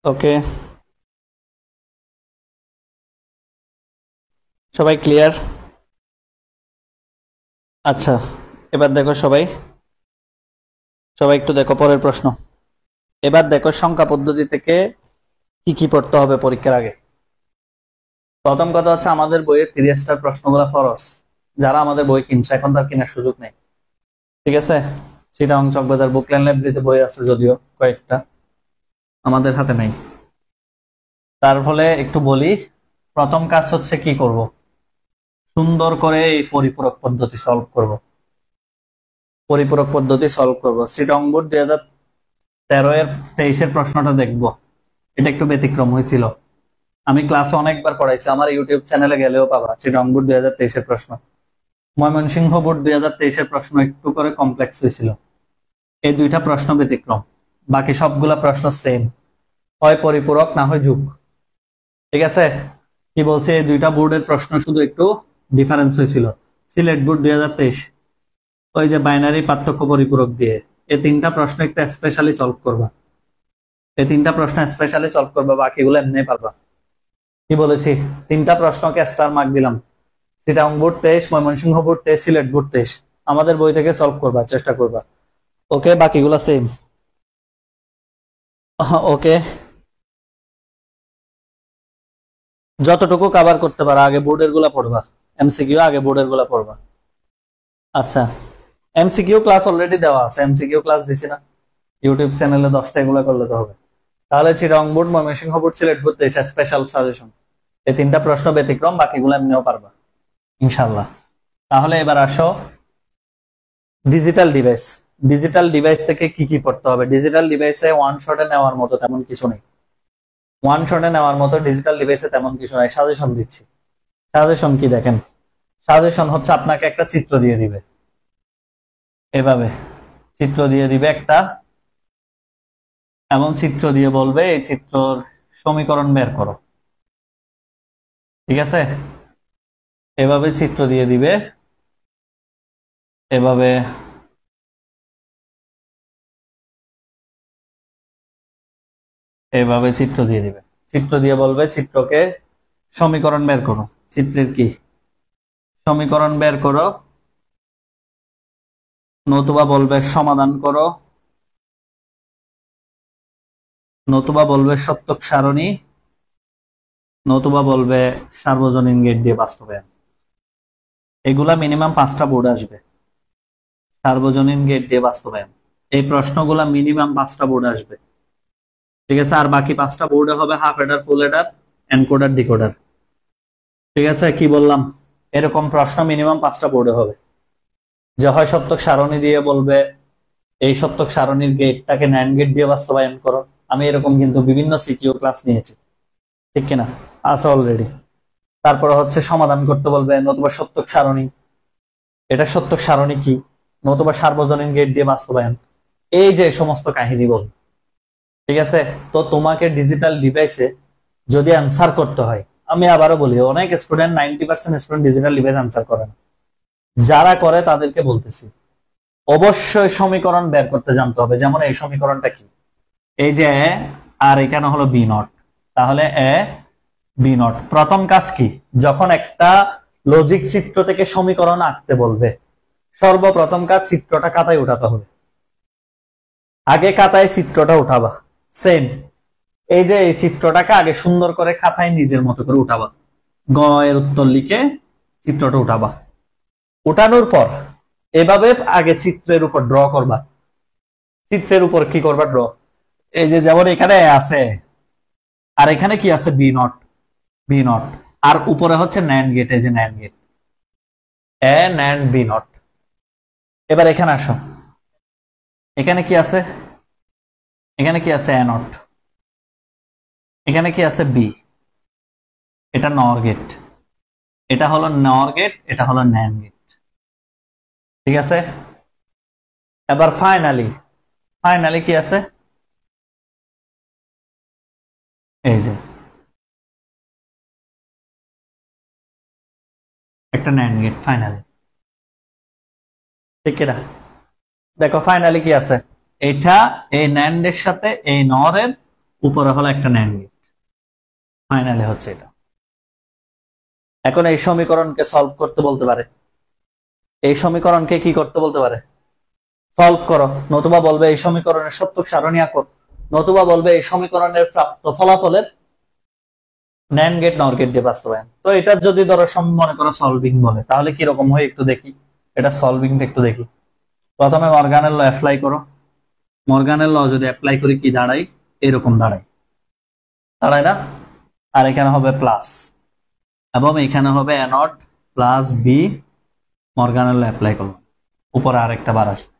Speaker 1: ওকে, সবাই ক্লিয়ার? আচ্ছা, এবার দেখো সবাই, সবাই একটু দেখো পরের প্রশ্ন। এবার দেখো সংখ্যা পদ্ধতি থেকে কি কি পড়তে হবে পরীক্ষার আগে। প্রথম কথা হচ্ছে আমাদের বইয়ের 30 স্টার প্রশ্নগুলো ফরজ। যারা আমাদের বই কিনছে এখন তার কেনার সুযোগ নেই, ঠিক আছে? চিটাগং চকবাজার বুকল্যান্ড লাইব্রেরিতে বই আছে যদিও কয়েকটা, আমাদের হাতে নেই। তার ফলে একটু বলি, প্রথম কাজ হচ্ছে কি করব, সুন্দর করে এই পরিপূরক পদ্ধতি সলভ করব। পরিপূরক পদ্ধতি সলভ করব। চিটাগং বোর্ড 2013 এর 23 এর প্রশ্নটা দেখব, এটা একটু ব্যতিক্রম হয়েছিল। আমি ক্লাসে অনেকবার পড়াইছি, আমার ইউটিউব চ্যানেলে গেলেও পাবা চিটাগং বোর্ড 2023 এর প্রশ্ন। ময়মনসিংহ বোর্ড 2023 এর প্রশ্ন একটু করে কমপ্লেক্স হয়েছিল। এই 2টা প্রশ্ন ব্যতিক্রম, বাকি সবগুলা প্রশ্ন সেম, হয় পরিপূরক না হয় যুগ। ঠিক আছে? কি বলছে, এই 2টা বোর্ডের প্রশ্ন শুধু একটু ডিফারেন্স হয়েছিল। সিলেট বোর্ড 2023 ওই যে বাইনারি পার্থক্য পরিপূরক দিয়ে এই 3টা প্রশ্ন একটু স্পেশালি সলভ করবা। এই 3টা প্রশ্ন স্পেশালি সলভ করবা, বাকিগুলো এমনি পারবা। কি বলেছি? 3টা প্রশ্নকে স্টার মার্ক দিলাম। Chittagong board 23, Mymensingh board 23, Sylhet board 23 আমাদের বই থেকে সলভ করবা, চেষ্টা করবা। ওকে, বাকিগুলো সেম। ওকে, যতটুকু কভার করতে পারো আগে বোর্ডের গুলা পড়বা, এমসিকিউ আগে বোর্ডের গুলা পড়বা। আচ্ছা, এমসিকিউ ক্লাস অলরেডি দেওয়া আছে, এমসিকিউ ক্লাস দিছি না ইউটিউব চ্যানেলে, 10টা এগুলা করলে তো হবে। তাহলে Chittagong board, Mymensingh board, Sylhet board 23 special suggestion, এই 3টা প্রশ্ন ব্যতিক্রম, বাকিগুলো এমনিও পারবা ইনশাল্লাহ। তাহলে এবার আসো ডিজিটাল ডিভাইস। ডিজিটাল ডিভাইস থেকে কি কি পড়তে হবে? ডিজিটাল ডিভাইসে ওয়ান শটে নেওয়ার মতো তেমন কিছু নেই। ওয়ান শটে নেওয়ার মতো ডিজিটাল ডিভাইসে তেমন কিছু নাই। সাজেশন দিচ্ছি। সাজেশন কি দেখেন, সাজেশন হচ্ছে আপনাকে একটা চিত্র দিয়ে দিবে, এভাবে চিত্র দিয়ে দিবে একটা, এমন চিত্র দিয়ে বলবে এই চিত্রর সমীকরণ বের করো। ঠিক আছে? এভাবে চিত্র দিয়ে দিবে, এভাবে এভাবে চিত্র দিয়ে দিবে। চিত্র দিয়ে বলবে চিত্রকে সমীকরণ বের করো। চিত্রের কি সমীকরণ বের করো, নতুবা বলবে সমাধান করো, নতুবা বলবে সত্যক সারণী, নতুবা বলবে সার্বজনীন গেট দিয়ে বাস্তবায়ন। এগুলা মিনিমাম 5টা বোর্ড আসবে। সার্বজনীন গেট দিয়ে বাস্তবায়ন, এই প্রশ্নগুলা মিনিমাম 5টা বোর্ড আসবে। ঠিক আছে? আর বাকি 5টা বোর্ডে হবে হাফ এডার, ফুল এডার, এনকোডার, ডিকোডার। ঠিক আছে? কি বললাম, এরকম প্রশ্ন মিনিমাম 5টা বোর্ডে হবে। যে হয় সত্যক সারণী দিয়ে বলবে এই সত্যক সারণীর গেটটাকে ন্যান্ড গেট দিয়ে বাস্তবায়ন করো। আমি এরকম কিন্তু বিভিন্ন সিকিউ ক্লাস নিয়েছি, ঠিক কিনা? আছে অলরেডি। তারপরে হচ্ছে সমাধান করতে বলবে, নতুবা সত্যক সারণী, এটা সত্যক সারণী কি, নতুবা সার্বজনীন গেট দিয়ে বাস্তবায়ন, এই যে সমস্ত কাহিনী বল। ঠিক আছে? তো তোমাকে ডিজিটাল ডিভাইসে যদি অ্যান্সার করতে হয়, আমি আবারও বলি অনেক student, 90% student digital device answer করে না। যারা করে তাদেরকে বলতেছি, অবশ্যই সমীকরণ বের করতে জানতে হবে। যেমন এই সমীকরণটা কি, এই যে আর এখানে হলো বি নট, তাহলে এ বি নট। প্রথম কাজ কি, যখন একটা লজিক চিত্র থেকে সমীকরণ আঁকতে বলবে, সর্বপ্রথম কাজ চিত্রটা খাতায় উঠাতে হবে। আগে খাতায় চিত্রটা উঠাবা, সেম এই যে এই চিত্রটাকে আগে সুন্দর করে খাতায় নিজের মতো করে উঠাবা, গ এর উত্তর লিখে চিত্রটা উঠাবা। উঠানোর পর এভাবে আগে চিত্রের উপর ড্র করবা। চিত্রের উপর কি করবা, ড্র। এই যে যেমন এখানে আছে, আর এখানে কি আছে, বি নট, বি নট, আর উপরে হচ্ছে ন্যান্ড গেট, এই যে NAND gate, A NAND B not. এবার এখানে আসো, এখানে কি আছে, এখানে কি আছে, এ নট, এখানে কি আছে, বি, এটা নর গেট, এটা হলো নর গেট, এটা হলো ন্যান্ড গেট। ঠিক আছে, এবার ফাইনালি ফাইনালি কি আছে, এই যে একটা ন্যান্ড গেট ফাইনালি। ঠিক কিনা, দেখো ফাইনালি কি আছে, এটা এই ন্যান্ডের সাথে এই নরের উপরে হলো একটা ন্যান্ড গেট, ফাইনালি হচ্ছে এটা। এখন এই সমীকরণকে সলভ করতে বলতে পারে, এই সমীকরণকে কি করতে বলতে পারে, সলভ করো, নতুবা বলবে এই সমীকরণের সত্যক সারণী আঁকো, নতুবা বলবে এই সমীকরণের প্রাপ্ত ফলাফলের ন্যান্ড গেট নর গেট দিয়ে বাস্তবায়ন। তো এটা যদি ধরো মনে করো সলভিং বলে, তাহলে কিরকম হয় একটু দেখি, এটা সলভিংটা একটু দেখি। প্রথমে মর্গানের ল অ্যাপ্লাই করো, মর্গানের ল যদি অ্যাপ্লাই করি কি দাঁড়াই, এরকম দাঁড়ায়, দাঁড়ায় না, আর এখানে হবে প্লাস, এবং এখানে হবে এ নট প্লাস বি, মর্গানের ল অ্যাপ্লাই করলাম, উপরে আরেকটা বার আসবে।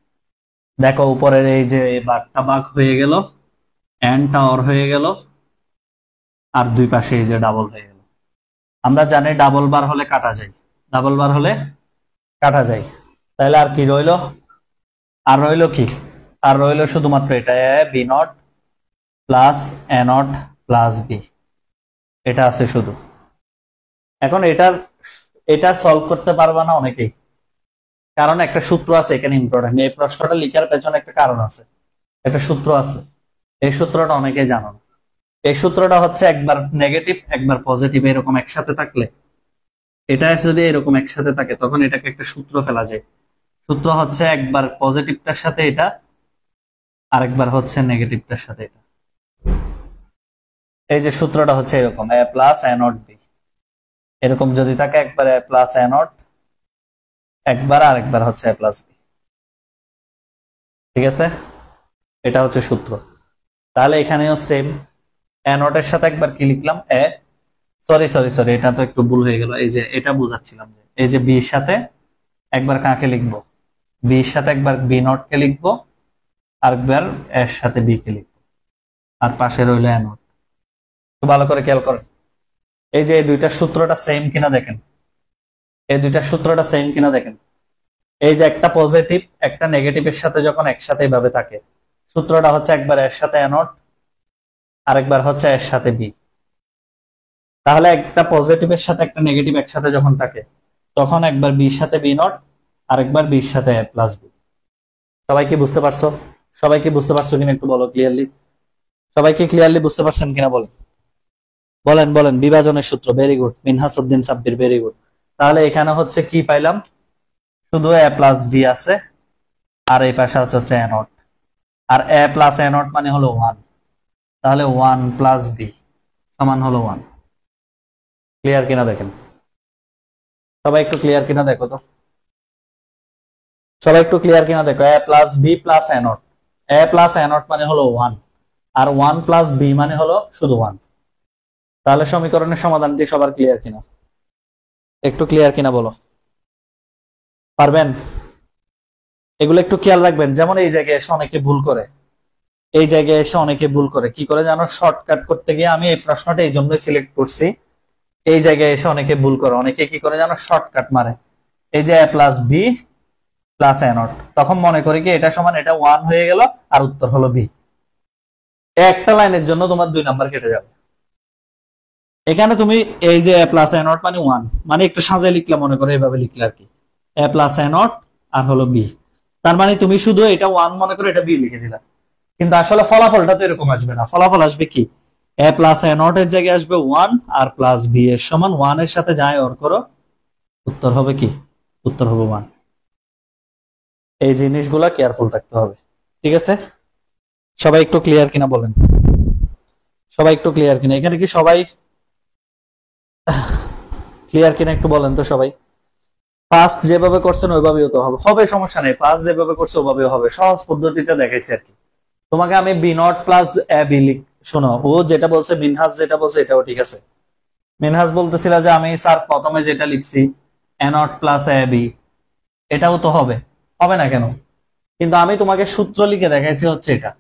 Speaker 1: দেখো উপরের এই যে বারটা ভাগ হয়ে গেল, এনটা অর হয়ে গেল, আর দুই পাশে এই যে ডাবল হয়ে গেল। আমরা জানি ডাবল বার হলে কাটা যায়, ডাবল বার হলে কাটা যায়, তাহলে আর কি রইল, আর রইল কি, আর রইল শুধুমাত্র এটা A B not plus A not plus B, এটা আছে শুধু। এখন এটা সলভ করতে পারবা না অনেকেই, কারণ একটা সূত্র আছে এখানে ইম্পর্টেন্ট, এই প্রশ্নটা লিখার পেছনে একটা কারণ আছে, একটা সূত্র আছে, এই সূত্রটা অনেকেই জানো না। এই সূত্রটা হচ্ছে একবার নেগেটিভ একবার পজিটিভ এরকম একসাথে থাকলে, এটা যদি এরকম একসাথে থাকে তখন এটাকে একটা সূত্র ফেলা যায়। সূত্র হচ্ছে একবার পজিটিভটার সাথে এটা, আরেকবার হচ্ছে নেগেটিভটার সাথে এটা। এই যে সূত্রটা হচ্ছে এরকম, এ প্লাস এ নট বি, এরকম যদি থাকে একবার এ প্লাস এ নট, একবার আরেকবার হচ্ছে এ প্লাস বি। ঠিক আছে, এটা হচ্ছে সূত্র। তাহলে এখানেও সেম, এ নট এর সাথে একবার কি লিখলাম, এ সরি সরি সরি এটা তো একটু ভুল হয়ে গেল, এই যে এটা বুঝাচ্ছিলাম, এই যে বি এর সাথে একবার কাকে লিখবো, বি এর সাথে একবার বি নট কে লিখবো, আরেকবার এর সাথে বি কে লিখবো, আর পাশে রইল এ নট। তো ভালো করে খেয়াল করেন, এই যে এই দুইটা সূত্রটা সেম কিনা দেখেন, এই দুইটা সূত্রটা সেম কিনা দেখেন। এই যে একটা পজিটিভ একটা নেগেটিভের সাথে যখন একসাথে এইভাবে থাকে, সূত্রটা হচ্ছে একবার এর সাথে এ নট, আরেকবার হচ্ছে এর সাথে বি। তাহলে একটা পজিটিভের সাথে একটা নেগেটিভ একসাথে যখন থাকে, তখন একবার বির সাথে বি নট, আরেকবার বির সাথে এ প্লাস বি। সবাই কি বুঝতে পারছো, সবাই কি বুঝতে পারছো কিনা একটু বলো ক্লিয়ারলি, সবাই কি ক্লিয়ারলি বুঝতে পারছেন কিনা বলেন, বলেন বলেন। বিভাজনের সূত্র, very good, Minhas Uddin Sabbir, very good. তাহলে এখানে হচ্ছে কি পাইলাম, শুধু এ প্লাস বি আছে, আর এই পাশে হচ্ছে এ নট, আর এ প্লাস এ নট মানে হলো 1, তাহলে 1 প্লাস বি সমান হলো 1। ক্লিয়ার কিনা দেখেন, সবাই একটু ক্লিয়ার কিনা দেখো তো, সবাই একটু ক্লিয়ার কিনা দেখো, A plus B plus A not, A plus A not মানে হলো 1, আর 1 প্লাস বি মানে হলো শুধু 1। তাহলে সমীকরণের সমাধানটি সবার ক্লিয়ার কিনা, একটু ক্লিয়ার কিনা বলো, পারবেন? এগুলো একটু খেয়াল রাখবেন। যেমন এই জায়গায় এসে অনেকে ভুল করে, এই জায়গায় এসে অনেকে ভুল করে, কি করে জানো, শর্টকাট করতে গিয়ে, আমি এই প্রশ্নটা এই জন্যই সিলেক্ট করছি, এই জায়গায় এসে অনেকে ভুল করে, অনেকে কি করে জানো, শর্টকাট মারে। এই যে A plus B plus A not, তখন মনে করি কি এটা সমান, এটা 1 হয়ে গেল, আর উত্তর হলো বি। একটা লাইনের জন্য তোমার 2 নাম্বার কেটে যাবে। এখানে তুমি এই যে এ প্লাস এ নট মানে 1, মানে একটু সাজায় লিখলাম, মনে করো এইভাবে লিখলে আর কি, এ প্লাস এ নট আর হলো বি, তার মানে তুমি শুধু এটা 1 মনে করে এটা বি লিখে দিলা, কিন্তু আসলে ফলাফলটা তো এরকম আসবে না। ফলাফল আসবে কি, এ প্লাস এ নট এর জায়গায় আসবে 1 আর প্লাস বি এর সমান 1 এর সাথে যাই অর করো, উত্তর হবে কি, উত্তর হবে 1। এই জিনিসগুলা কেয়ারফুল থাকতে হবে, ঠিক আছে? সবাই একটু ক্লিয়ার কিনা বলেন, সবাই একটু ক্লিয়ার কিনা, এখানে কি সবাই ক্লিয়ার কিনা একটু বলেন তো সবাই। ফার্স্ট যেভাবে করছেন ওইভাবেই তো হবে, হবে সমস্যা নেই, ফার্স্ট যেভাবে করছে ওভাবেই হবে, সহজ পদ্ধতিটা দেখাইছি আর কি। তোমাকে আমি B not plus A B লিখ, শোনো ও যেটা বলছে মিনহাজ যেটা বলছে এটাও ঠিক আছে। মিনহাজ বলতেছিল যে আমি স্যার প্রথমে যেটা লিখছি এ নট প্লাস এ বি, এটাও তো হবে, হবে না কেন? কিন্তু আমি তোমাকে সূত্র লিখে দেখাইছি হচ্ছে এটা,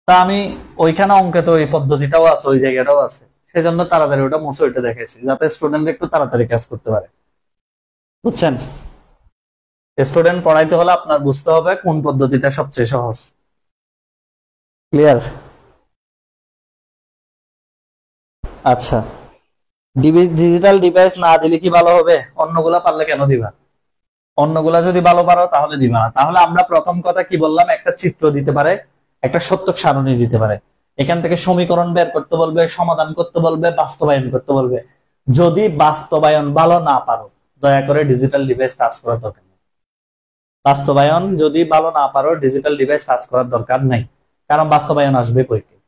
Speaker 1: তা আমি ওইখানে অঙ্কে তো ওই পদ্ধতিটাও আছে, ওই জায়গাটাও আছে, সেজন্য তাড়াতাড়ি ওটা মুছে ওইটা দেখাইছি যাতে স্টুডেন্ট একটু তাড়াতাড়ি কাজ করতে পারে, বুঝছেন? স্টুডেন্ট পড়াইতে হলে আপনার বুঝতে হবে কোন পদ্ধতিটা সবচেয়ে সহজ। ক্লিয়ার? আচ্ছা, ডিজিটাল ডিভাইস না দিলে কি ভালো হবে? অন্যগুলা পারলে কেন দিবা? অন্যগুলা যদি ভালো পারো তাহলে দিবা না। তাহলে আমরা প্রথম কথা কি বললাম, একটা চিত্র দিতে পারে, একটা সত্যক সারণী দিতে পারে, এখান থেকে সমীকরণ বের করতে বলবে, সমাধান করতে বলবে, বাস্তবায়ন করতে বলবে। যদি বাস্তবায়ন ভালো না পারো দয়া করে ডিজিটাল ডিভাইস টাচ করার দরকার নেই। বাস্তবায়ন যদি ভালো না পারো ডিজিটাল ডিভাইস টাচ করার দরকার নাই, কারণ বাস্তবায়ন আসবে পরীক্ষায়,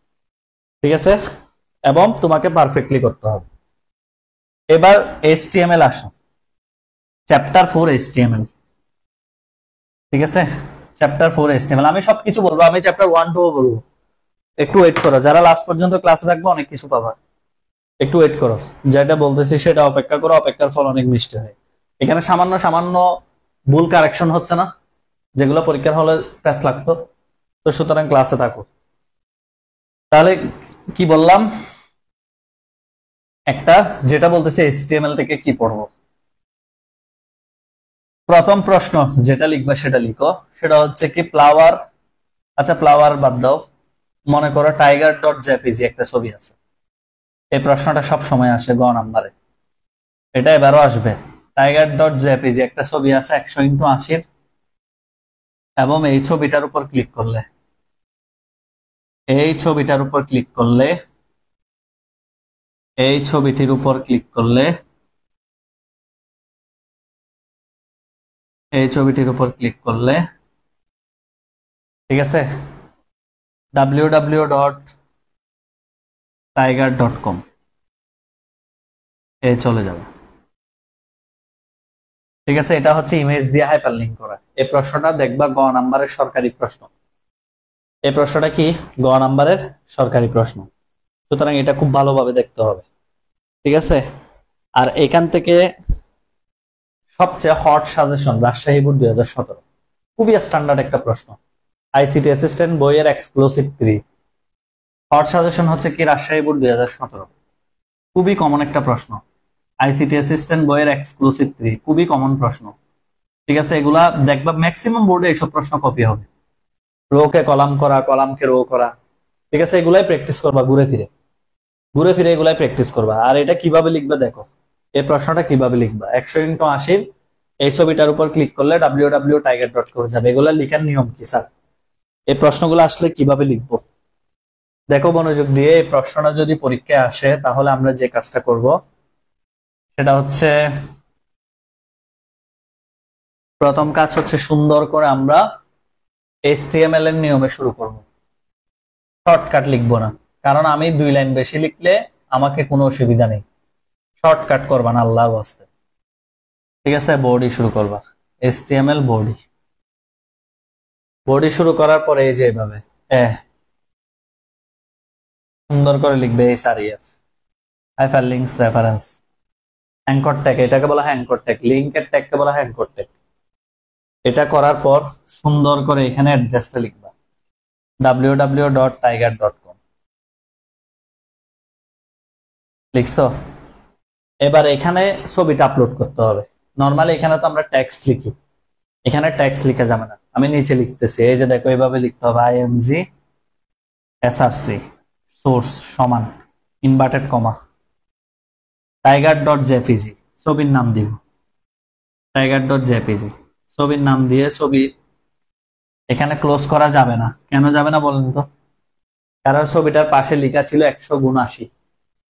Speaker 1: ঠিক আছে? এবং তোমাকে পারফেক্টলি করতে হবে। এবার HTML আসো, চ্যাপ্টার 4 HTML, ঠিক আছে? চ্যাপ্টার 4 HTML আমি সবকিছু বলবো, আমি চ্যাপ্টার 1 2 বলবো, একটু ওয়েট করো, যারা লাস্ট পর্যন্ত ক্লাসে থাকবে অনেক কিছু পাবা, একটু ওয়েট করো, যেটা বলতেছি সেটা অপেক্ষা করো, অপেক্ষার ফল অনেক মিষ্টি হয়। এখানে সামান্য সামান্য ভুল কারেকশন হচ্ছে না, যেগুলো পরীক্ষার হলে প্যাচ লাগতো, তো সুতরাং ক্লাসে থাকো। তাহলে কি বললাম, একটা যেটা বলতেছে HTML থেকে কি পড়বো, প্রথম প্রশ্ন যেটা লিখবা সেটা লিখো, সেটা হচ্ছে কি ফ্লাওয়ার, আচ্ছা ফ্লাওয়ার বাদ দাও, মনে করো টাইগার ডট জেপিজি একটা ছবি আছে, এই প্রশ্নটা সব সময় আসে গ নাম্বারে, এটা এবারও আসবে। টাইগার ডট জেপিজি একটা ছবি আছে 100x80, এবং এই ছবিটার উপর ক্লিক করলে, এই ছবিটার উপর ক্লিক করলে, এই ছবিটির উপর ক্লিক করলে, এই ছবিটির উপর ক্লিক করলে, ঠিক আছে, www.tiger.com এ চলে যাবে, ঠিক আছে? এটা হচ্ছে ইমেজ দিয়ে হাইপার লিঙ্ক করা। এই প্রশ্নটা দেখবা গ নাম্বারের সরকারি প্রশ্ন, এই প্রশ্নটা কি গ নাম্বারের সরকারি প্রশ্ন, সুতরাং এটা খুব ভালোভাবে দেখতে হবে, ঠিক আছে? আর এখান থেকে সবচেয়ে হট সাজেশন রাজশাহী বোর্ড 2017, খুবই স্ট্যান্ডার্ড একটা প্রশ্ন, আইসিটি অ্যাসিস্ট্যান্ট বইয়ের এক্সক্লুসিভ 3, হট সাজেশন হচ্ছে কি রাজশাহী বোর্ড 2017, খুবই কমন একটা প্রশ্ন, আইসিটি অ্যাসিস্ট্যান্ট বইয়ের এক্সক্লুসিভ 3, খুবই কমন প্রশ্ন, ঠিক আছে? এগুলা দেখবা ম্যাক্সিমাম বোর্ডে এইসব প্রশ্ন কপি হবে, রো কে কলাম করা, কলামকে রো করা, ঠিক আছে? এগুলাই প্র্যাকটিস করবা, ঘুরে ফিরে ঘুরে ফিরে এগুলাই প্র্যাকটিস করবা। আর এটা কিভাবে লিখবা দেখো, এই প্রশ্নটা কিভাবে লিখবা, 100x80 এই ছবিটার উপর ক্লিক করলে www.tiger.com যাবে, এগুলা লিখার নিয়ম কি স্যার? এই প্রশ্নগুলো আসলে কিভাবে লিখবো দেখো মনোযোগ দিয়ে। এই প্রশ্নটা যদি পরীক্ষায় আসে তাহলে আমরা যে কাজটা করব সেটা হচ্ছে, প্রথম কাজ হচ্ছে সুন্দর করে আমরা HTML এর নিয়মে শুরু করব, শর্টকাট লিখবো না, কারণ আমি 2 লাইন বেশি লিখলে আমাকে কোনো অসুবিধা নেই, শর্টকাট করবা না আল্লাহ বাস্তে, ঠিক আছে? বডি শুরু করবা, HTML বডি, বডি শুরু করার পরে এই যে এইভাবে সুন্দর করে লিখবে HREF, hyper links reference, anchor tag, এটাকে বলা হয় অ্যাঙ্কর ট্যাগ, লিঙ্কের ট্যাগকে বলা হয় অ্যাঙ্কর ট্যাগ। এটা করার পর সুন্দর করে এখানে অ্যাড্রেসটা লিখবা, www.tiger.com লিখছো। এবার এখানে ছবিটা আপলোড করতে হবে, নরমালি এখানে তো আমরা টেক্সট লিখি, এখানে টেক্সট লিখা যাবে না, আমি নিচে লিখতেছি, এই যে দেখো এইভাবে লিখতে হবে, IMG SRC সোর্স সমান ইনভার্টেড কমা tiger.jpg, ছবির নাম দিব tiger.jpg, ছবির নাম দিয়ে ছবি এখানে ক্লোজ করা যাবে না। কেন যাবে না বলেন তো? কারণ ছবিটার পাশে লেখা ছিল 100 × 80।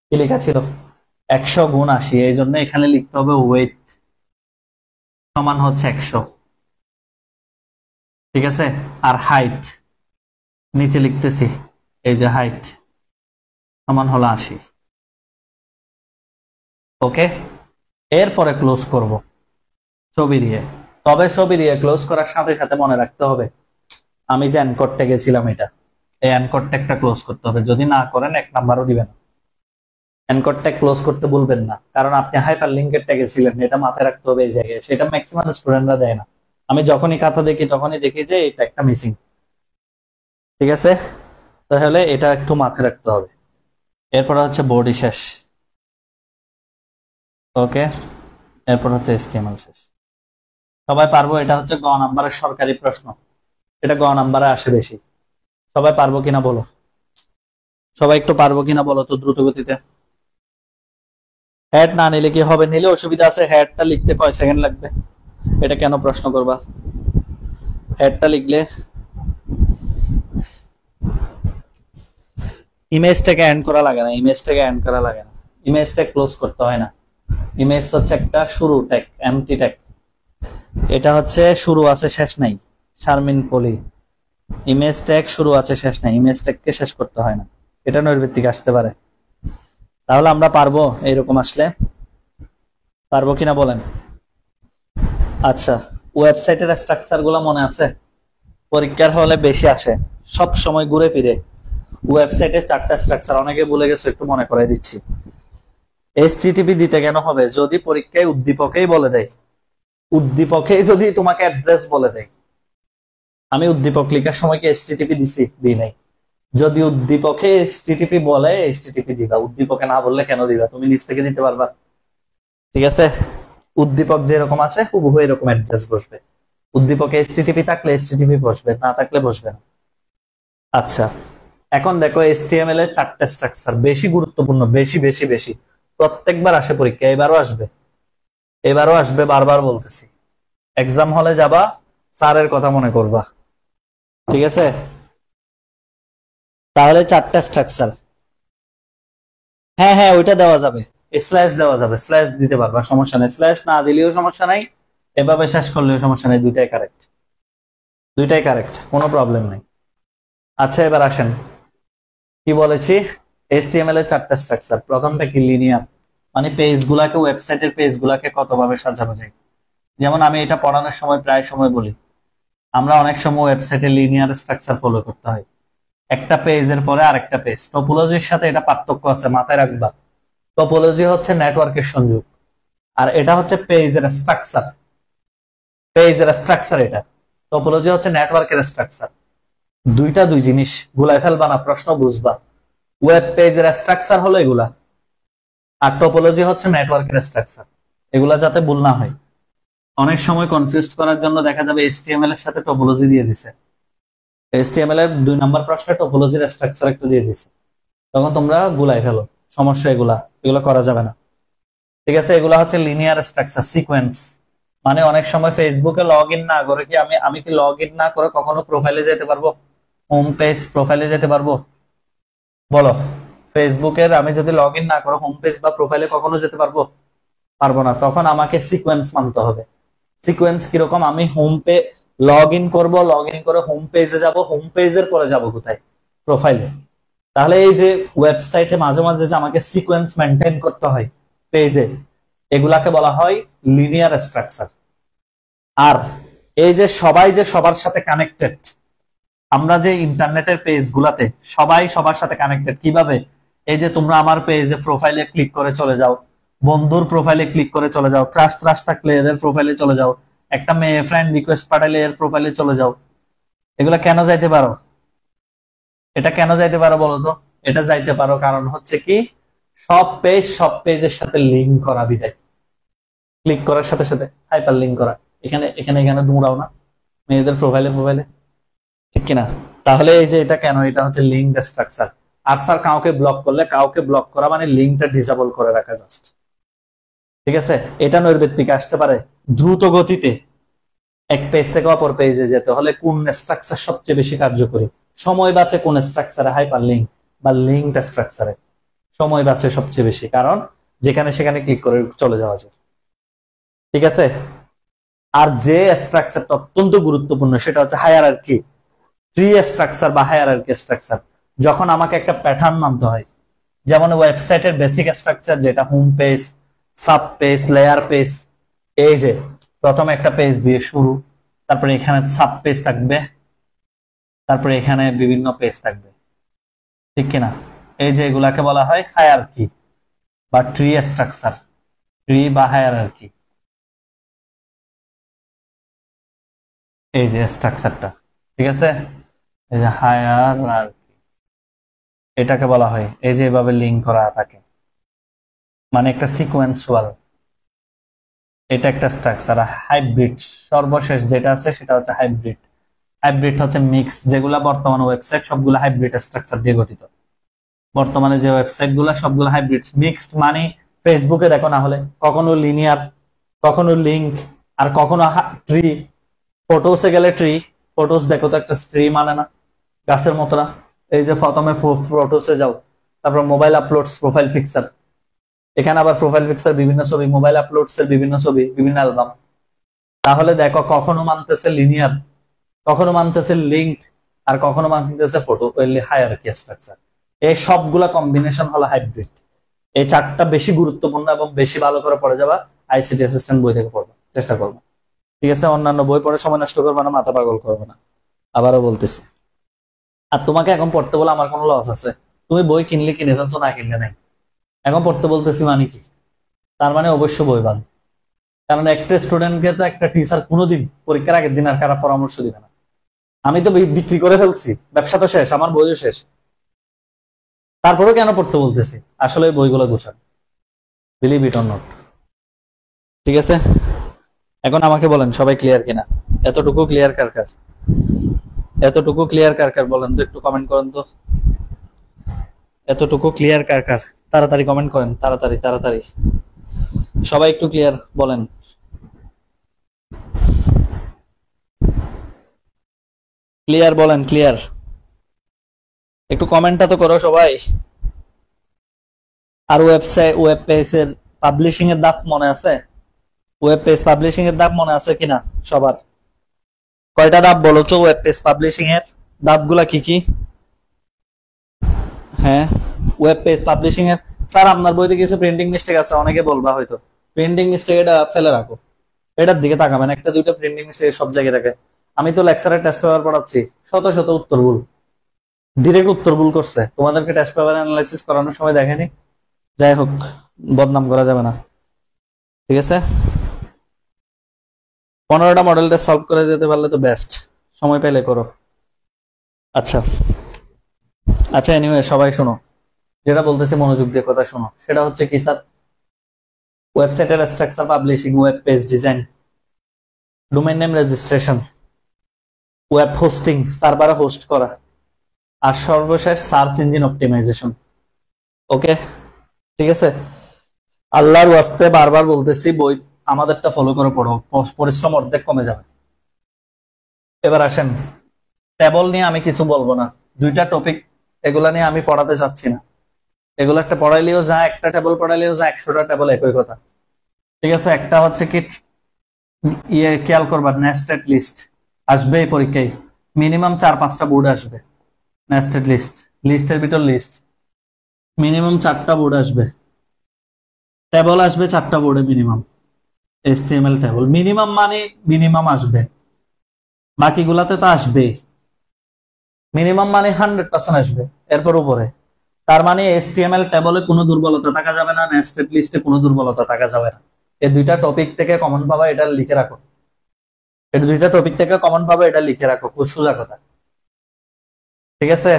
Speaker 1: কি লেখা ছিল? 100 × 80। এই জন্য এখানে লিখতে হবে ওয়েট সমান হচ্ছে 100। ঠিক আছে। আর হাইট নিচে লিখতেছি, এই যে হাইট সমান হলো 80। ওকে, এরপরে ক্লোজ করব ছবি দিয়ে। তবে ছবি দিয়ে ক্লোজ করার সাথে সাথে মনে রাখতে হবে আমি যে অ্যানকর ট্যাগে ছিলাম এই অ্যানকর ট্যাগটা ক্লোজ করতে হবে। যদি না করেন 1 নাম্বারও দিবেন। অ্যানকর ট্যাগ ক্লোজ করতে ভুলবেন না, কারণ আপনি হাইপার লিঙ্কের ট্যাগে ছিলেন, এটা মাথায় রাখতে হবে এই জায়গায়। সেটা ম্যাক্সিমাম স্টুডেন্টরা দেয় না। আমি যখনই খাতা দেখি তখনই দেখি যে এই ট্যাগটা মিসিং। ঠিক আছে, তাহলে এটা একটু মাথায় রাখতে হবে। এরপর হচ্ছে বডি শেষ। ওকে, এরপর হচ্ছে HTML শেষ। সবাই পারবো? এটা হচ্ছে গ নাম্বারের সরকারি প্রশ্ন, এটা গ নাম্বারে আসে বেশি। সবাই পারবো কিনা বলো? সবাই একটু পারবো কিনা বলো তো দ্রুত গতিতে। হেড না নিলে কি হবে? নিলে অসুবিধা আছে? হেডটা লিখতে কয় সেকেন্ড লাগবে? এটা কেন প্রশ্ন করবা? হেডটা লিখলে ইমেজটাকে এন্ড করা লাগে না, ইমেজটাকে এন্ড করা লাগে না, ইমেজটা ক্লোজ করতে হয় না। ইমেজ হচ্ছে একটা শুরু ট্যাগ, এমটি ট্যাগ। এটা হচ্ছে শুরু আছে শেষ নাই। শারমিন পলি, ইমেজ ট্যাগ শুরু আছে শেষ নাই, ইমেজ ট্যাগকে শেষ করতে হয় না। এটা নৈর্ব্যক্তিক আসতে পারে। তাহলে আমরা পারবো এইরকম আসলে? পারবো কিনা বলেন? আচ্ছা, ওয়েবসাইটের স্ট্রাকচার গুলো মনে আছে? পরীক্ষার হলে বেশি আসে, সব সময় ঘুরে ফিরে ওয়েবসাইটে 4টা স্ট্রাকচার। অনেকে ভুলে গেছে, একটু মনে করাই দিচ্ছি। HTTP দিতে কেন হবে? যদি পরীক্ষায় উদ্দীপকেই বলে দেয়, উদ্দীপকেই যদি তোমাকে অ্যাড্রেস বলে দেয়। আমি উদ্দীপক লেখার সময় কি HTTP দিছি? দিই নাই। যদি উদ্দীপকে HTTP বলে HTTP দিবা, উদ্দীপকে না বললে কেন দিবা? তুমি নিজ থেকে দিতে পারবা। ঠিক আছে, উদ্দীপক যেরকম আছে হুবহু এরকম অ্যাড্রেস বসবে। উদ্দীপকে HTTP থাকলে HTTP বসবে, না থাকলে বসবে না। আচ্ছা, এখন দেখো HTML এর 4টা স্ট্রাকচার বেশি গুরুত্বপূর্ণ, বেশি বেশি বেশি। প্রত্যেকবার আসে পরীক্ষা, এবারও আসবে, এবারও আসবে, বারবার বলতেছি। এক্সাম হলে যাবা, স্যারের কথা মনে করবা। ঠিক আছে, তাহলে 4টা স্ট্রাকচার। হ্যাঁ হ্যাঁ, ওইটা দেওয়া যাবে, স্ল্যাশ দেওয়া যাবে, স্ল্যাশ দিতে পারবা, সমস্যা নেই। স্ল্যাশ না দিলেও সমস্যা নাই, এভাবে শেষ করলেও সমস্যা নেই। দুইটাই কারেক্ট, দুইটাই কারেক্ট, কোনো প্রবলেম নেই। আচ্ছা, এবার আসেন কি বলেছি। HTML এর 4টা স্ট্রাকচার। প্রথমটা কি? লিনিয়ার, মানে পেজ গুলাকে, ওয়েবসাইটের পেজ গুলাকে কতভাবে সাজানো যায়। যেমন আমি এটা পড়ানোর সময় প্রায় সময় বলি, আমরা অনেক সময় ওয়েবসাইটে লিনিয়ার স্ট্রাকচার ফলো করতে হয়। একটা পেজের পরে আরেকটা পেজ। টপোলজির সাথে এটা পার্থক্য আছে, মাথায় রাখবা। টপোলজি হচ্ছে নেটওয়ার্কের সংযোগ, আর এটা হচ্ছে পেজের স্ট্রাকচার। পেজের স্ট্রাকচার এটা, টপোলজি হচ্ছে নেটওয়ার্কের স্ট্রাকচার। দুইটা দুই জিনিস, গুলাই ফেলবা না, প্রশ্ন বুঝবা। ওয়েব পেজের স্ট্রাকচার হলো এগুলা, আর টপোলজি হচ্ছে নেটওয়ার্কের স্ট্রাকচার। এগুলা যাতে ভুল না হয়। অনেক সময় কনফিউজ করার জন্য দেখা যাবে HTML এর সাথে টপোলজি দিয়ে দিছে, HTML এর 2 নাম্বার প্রশ্নে টপোলজির স্ট্রাকচার একটা দিয়ে দিছে, তখন তোমরা গুলাই ফেলো। সমস্যা, এগুলা এগুলা করা যাবে না। ঠিক আছে, এগুলা হচ্ছে লিনিয়ার স্ট্রাকচার, সিকোয়েন্স। মানে অনেক সময় ফেসবুকে লগ ইন না করে কি আমি কি লগ ইন না করে কখনো প্রোফাইলে যেতে পারবো? হোম পেজ প্রোফাইলে যেতে পারবো? বলো, ফেসবুকের আমি যদি লগ ইন না করে হোম পেজ বা প্রোফাইলে কখনো যেতে পারবো? পারবো না। তখন আমাকে সিকোয়েন্স মানতে হবে। সিকোয়েন্স কিরকম? আমি হোম পে লগ ইন করবো, লগ ইন করে হোম পেজে যাব, হোম পেজের পরে যাব কোথায়? প্রোফাইলে। তাহলে এই যে ওয়েবসাইটে মাঝে মাঝে যে আমাকে সিকোয়েন্স মেনটেন করতে হয় পেজে, এগুলাকে বলা হয় লিনিয়ার স্ট্রাকচার। আর এই যে সবাই যে সবার সাথে কানেক্টেড, আমরা যে ইন্টারনেটের পেজ গুলাতে সবাই সবার সাথে কানেক্টেড কিভাবে? এই যে তোমরা আমার পেজে প্রোফাইলে ক্লিক করে চলে যাও, বন্ধুর প্রোফাইলে ক্লিক করে চলে যাও, ট্রাস্ট ট্রাস্ট থাকলে এদের প্রোফাইলে চলে যাও, একটা মেয়ে ফ্রেন্ড রিকোয়েস্ট পাঠাইলে এর প্রোফাইলে চলে যাও। এগুলা কেন যাইতে পারো? এটা কেন যাইতে পারো বলো তো? এটা যাইতে পারো কারণ হচ্ছে কি, সব পেজের সাথে লিঙ্ক করা বিদায়। ক্লিক করার সাথে সাথে হাইপার লিঙ্ক করা, এখানে এখানে এখানে দৌড়াও না মেয়েদের প্রোফাইলে প্রোফাইলে, ঠিক কিনা? তাহলে এই যে এটা কেন, এটা হচ্ছে লিঙ্ক স্ট্রাকচার। আর স্যার কাউকে ব্লক করলে, কাউকে ব্লক করা মানে লিঙ্কটা ডিসেবল করে রাখা জাস্ট। ঠিক আছে, এটা নৈর্ব্যক্তিক আসতে পারে দ্রুত গতিতে, এক পেজ থেকে অপর পেজে যেতে হলে কোন স্ট্রাকচার সবচেয়ে বেশি কার্যকরী, সময় বাঁচে কোন স্ট্রাকচারে, হাইপার লিঙ্ক বা লিঙ্কড স্ট্রাকচারে সময় বাঁচে সবচেয়ে বেশি, কারণ যেখানে সেখানে ক্লিক করে চলে যাওয়া যায়। ঠিক আছে, আর যে স্ট্রাকচারটা অত্যন্ত গুরুত্বপূর্ণ সেটা হচ্ছে হায়ারার্কি, ট্রি স্ট্রাকচার বা হায়ারার্কি স্ট্রাকচার। যখন আমাকে একটা প্যাটার্ন মানতে হয়, যেমন ওয়েবসাইটের বেসিক স্ট্রাকচার যেটা home page, sub page, layer page. এই যে প্রথমে একটা পেজ দিয়ে শুরু, তারপরে এখানে সাব পেজ থাকবে, তারপরে এখানে বিভিন্ন পেজ থাকবে, ঠিক কিনা? এই যে এগুলাকে বলা হয় হায়ারার্কি বা ট্রি স্ট্রাকচার, ট্রি বা হায়ারার্কি। এই যে স্ট্রাকচারটা, ঠিক আছে, এই যে হায়ারার্কি, এটাকে বলা হয় এই যে এভাবে লিঙ্ক করা থাকে, মানে একটা সিকোয়েন্সুয়াল, এটা একটা স্ট্রাকচার। হাইব্রিড সর্বশেষ যেটা আছে সেটা হচ্ছে হাইব্রিড। হাইব্রিড হচ্ছে মিক্স, যেগুলা বর্তমানে ওয়েবসাইট সবগুলো হাইব্রিড স্ট্রাকচার দিয়ে গঠিত। বর্তমানে যে ওয়েবসাইট গুলা সবগুলো হাইব্রিড মিক্সড, মানে ফেসবুকে দেখো না হলে কখনো লিনিয়ার, কখনো লিঙ্ক, আর কখনো ট্রি। ফটোসে গেলে ট্রি, ফটোস দেখো তো একটা ট্রি মানে না, গাছের মতো না। এই যে প্রথমে ফটোসে যাও, তারপর মোবাইল আপলোডস, প্রোফাইল পিকচার, এখানে আবার প্রোফাইল পিকচার বিভিন্ন ছবি, মোবাইল আপলোডস এর বিভিন্ন ছবি, বিভিন্ন অ্যালবাম। তাহলে দেখো কখনো মানতেছে লিনিয়ার, কখনো মানতেছে লিঙ্কড, আর কখনো মানতেছে ফটো হায়ারার্কি স্ট্রাকচার। এই সবগুলা কম্বিনেশন হলো হাইব্রিড। এই চারটা বেশি গুরুত্বপূর্ণ এবং বেশি ভালো করে পড়ে যাবা আইসিটি অ্যাসিস্ট্যান্ট বই থেকে পড়বা, চেষ্টা করবো। ঠিক আছে, অন্যান্য বই পড়ে সময় নষ্ট করবে না, মাথা পাগল করবে না, আবারও বলতেছি। আর তোমাকে এখন পড়তে বলে আমার কোনো লস আছে? তুমি বই কিনলে কিনে ফেলছো, না কিনলে নাই। এখন পড়তে বলতেছি মানে কি? তার মানে অবশ্য বই ভালো, কারণ একটা স্টুডেন্টকে তো একটা টিচার কোনোদিন পরীক্ষার আগের দিন আর খারাপ পরামর্শ দিবে না। আমি তো বিক্রি করে ফেলছি, ব্যবসা তো শেষ, আমার বইও শেষ, তারপরেও কেন পড়তে বলতেছি? আসলে বইগুলো গুছান, বিলিভ ইট অর নট। ঠিক আছে, এখন আমাকে বলেন সবাই ক্লিয়ার কিনা? এতটুকু ক্লিয়ার কার কার? এতটুকু ক্লিয়ার কার কার বলেন তো, একটু কমেন্ট করেন তো। এতটুকু ক্লিয়ার কার কার? তাড়াতাড়ি কমেন্ট করেন, তাড়াতাড়ি তাড়াতাড়ি, সবাই একটু ক্লিয়ার বলেন। ক্লিয়ার বলেন, ক্লিয়ার। একটু কমেন্টটা তো করো সবাই। আর ওয়েবসাইট, ওয়েব পেজের পাবলিশিং এর ধাপ মনে আছে? ওয়েব পেজ পাবলিশিং এর ধাপ মনে আছে কিনা সবার? কয়টা ধাপ বলো তো ওয়েব পেজ পাবলিশিং এর? ধাপগুলা কি কি? হ্যাঁ, ওয়েব পেজ পাবলিশিং এর। স্যার আপনার বইতে কিছু প্রিন্টিং মিস্টেক আছে, অনেকে বলবা হয়তো। প্রিন্টিং মিস্টেক এটা ফেলে রাখো, এটার দিকে তাকাবেন। একটা দুইটা প্রিন্টিং মিস্টেক সব জায়গায় থাকে। আমি তো লেকচারের টেস্ট পেপার পড়াচ্ছি, শত শত উত্তর ভুল, ডিরেক্ট উত্তর ভুল করছে। তোমাদেরকে টেস্ট পেপার অ্যানালাইসিস করানোর সময় দেখেনি? যাই হোক, বদনাম করা যাবে না। ঠিক আছে, 15টা মডেল টেস্ট সলভ করে যেতে পারলে তো বেস্ট, সময় পেলে করো। আচ্ছা আচ্ছা, এনিওয়ে সবাই শোনো, যেটা বলতেছি মনোযোগ দিয়ে কথা শোনো। সেটা হচ্ছে কি স্যার? ওয়েবসাইটের structure, publishing, web page design, domain name registration, web hosting, সার্ভারে হোস্ট করা, আর সর্বশেষ সার্চ ইঞ্জিন অপটিমাইজেশন। ওকে, ঠিক আছে। আল্লাহর ওয়াস্তে বারবার বলতেছি, বই আমাদেরটা ফলো করে পড়ো, পরিশ্রম অর্ধেক কমে যাবে। এবার আসেন, টেবল নিয়ে আমি কিছু বলবো না, দুইটা টপিক, এগুলা নিয়ে আমি পড়াতে চাচ্ছি না। এগুলো একটা পড়াইলেও যা, একটা টেবল পড়াইলেও যা, 100টা টেবল একই কথা। ঠিক আছে, একটা হচ্ছে কি খেয়াল করবা, নেস্টেড লিস্ট আসবে এই পরীক্ষায়, মিনিমাম 4-5টা বোর্ড আসবে। নেস্টেড লিস্ট, লিস্টের ভিতর লিস্ট, মিনিমাম 4টা বোর্ড আসবে। টেবল আসবে 4টা বোর্ডে মিনিমাম, HTML টেবল মিনিমাম, মানে মিনিমাম আসবে, বাকিগুলাতে তো আসবেই। মিনিমাম মানে 100% আসবে, এরপর উপরে। তার মানে HTML টেবলে কোনো দুর্বলতা থাকা যাবে না, নেস্টেড লিস্টে কোনো দুর্বলতা থাকা যাবে না। এই দুইটা টপিক থেকে কমন পাবা, এটা লিখে রাখো। এই দুইটা টপিক থেকে কমন পাবা, এটা লিখে রাখো, খুব সোজা কথা। ঠিক আছে,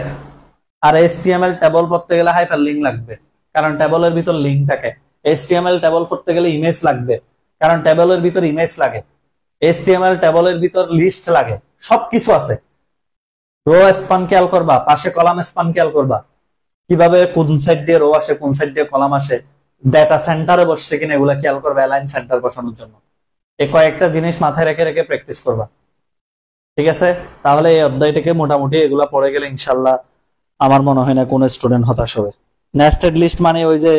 Speaker 1: আর HTML টেবল পড়তে গেলে হাইপার লিঙ্ক লাগবে, কারণ টেবলের ভিতর লিঙ্ক থাকে। HTML টেবল পড়তে গেলে ইমেজ লাগবে, কারণ টেবলের ভিতর ইমেজ লাগে। HTML টেবলের ভিতর লিস্ট লাগে, সবকিছু আছে। রো স্পান খেয়াল করবা, পাশে কলাম স্পান খেয়াল করবা, কিভাবে কোন সাইড দিয়ে রো আসে, কোন সাইড দিয়ে কলাম আসে, ডেটা সেন্টারে বসছে কিনা এগুলা খেয়াল করবে, অ্যালাইন সেন্টার বসানোর জন্য। এই কয়েকটা জিনিস মাথায় রেখে রেখে প্র্যাকটিস করবা, ঠিক আছে? তাহলে এই অধ্যায়টাকে মোটামুটি এগুলা পড়ে গেলে ইনশাল্লাহ আমার মনে হয় না কোনো স্টুডেন্ট হতাশ হবে। নেস্টেড লিস্ট মানে ওই যে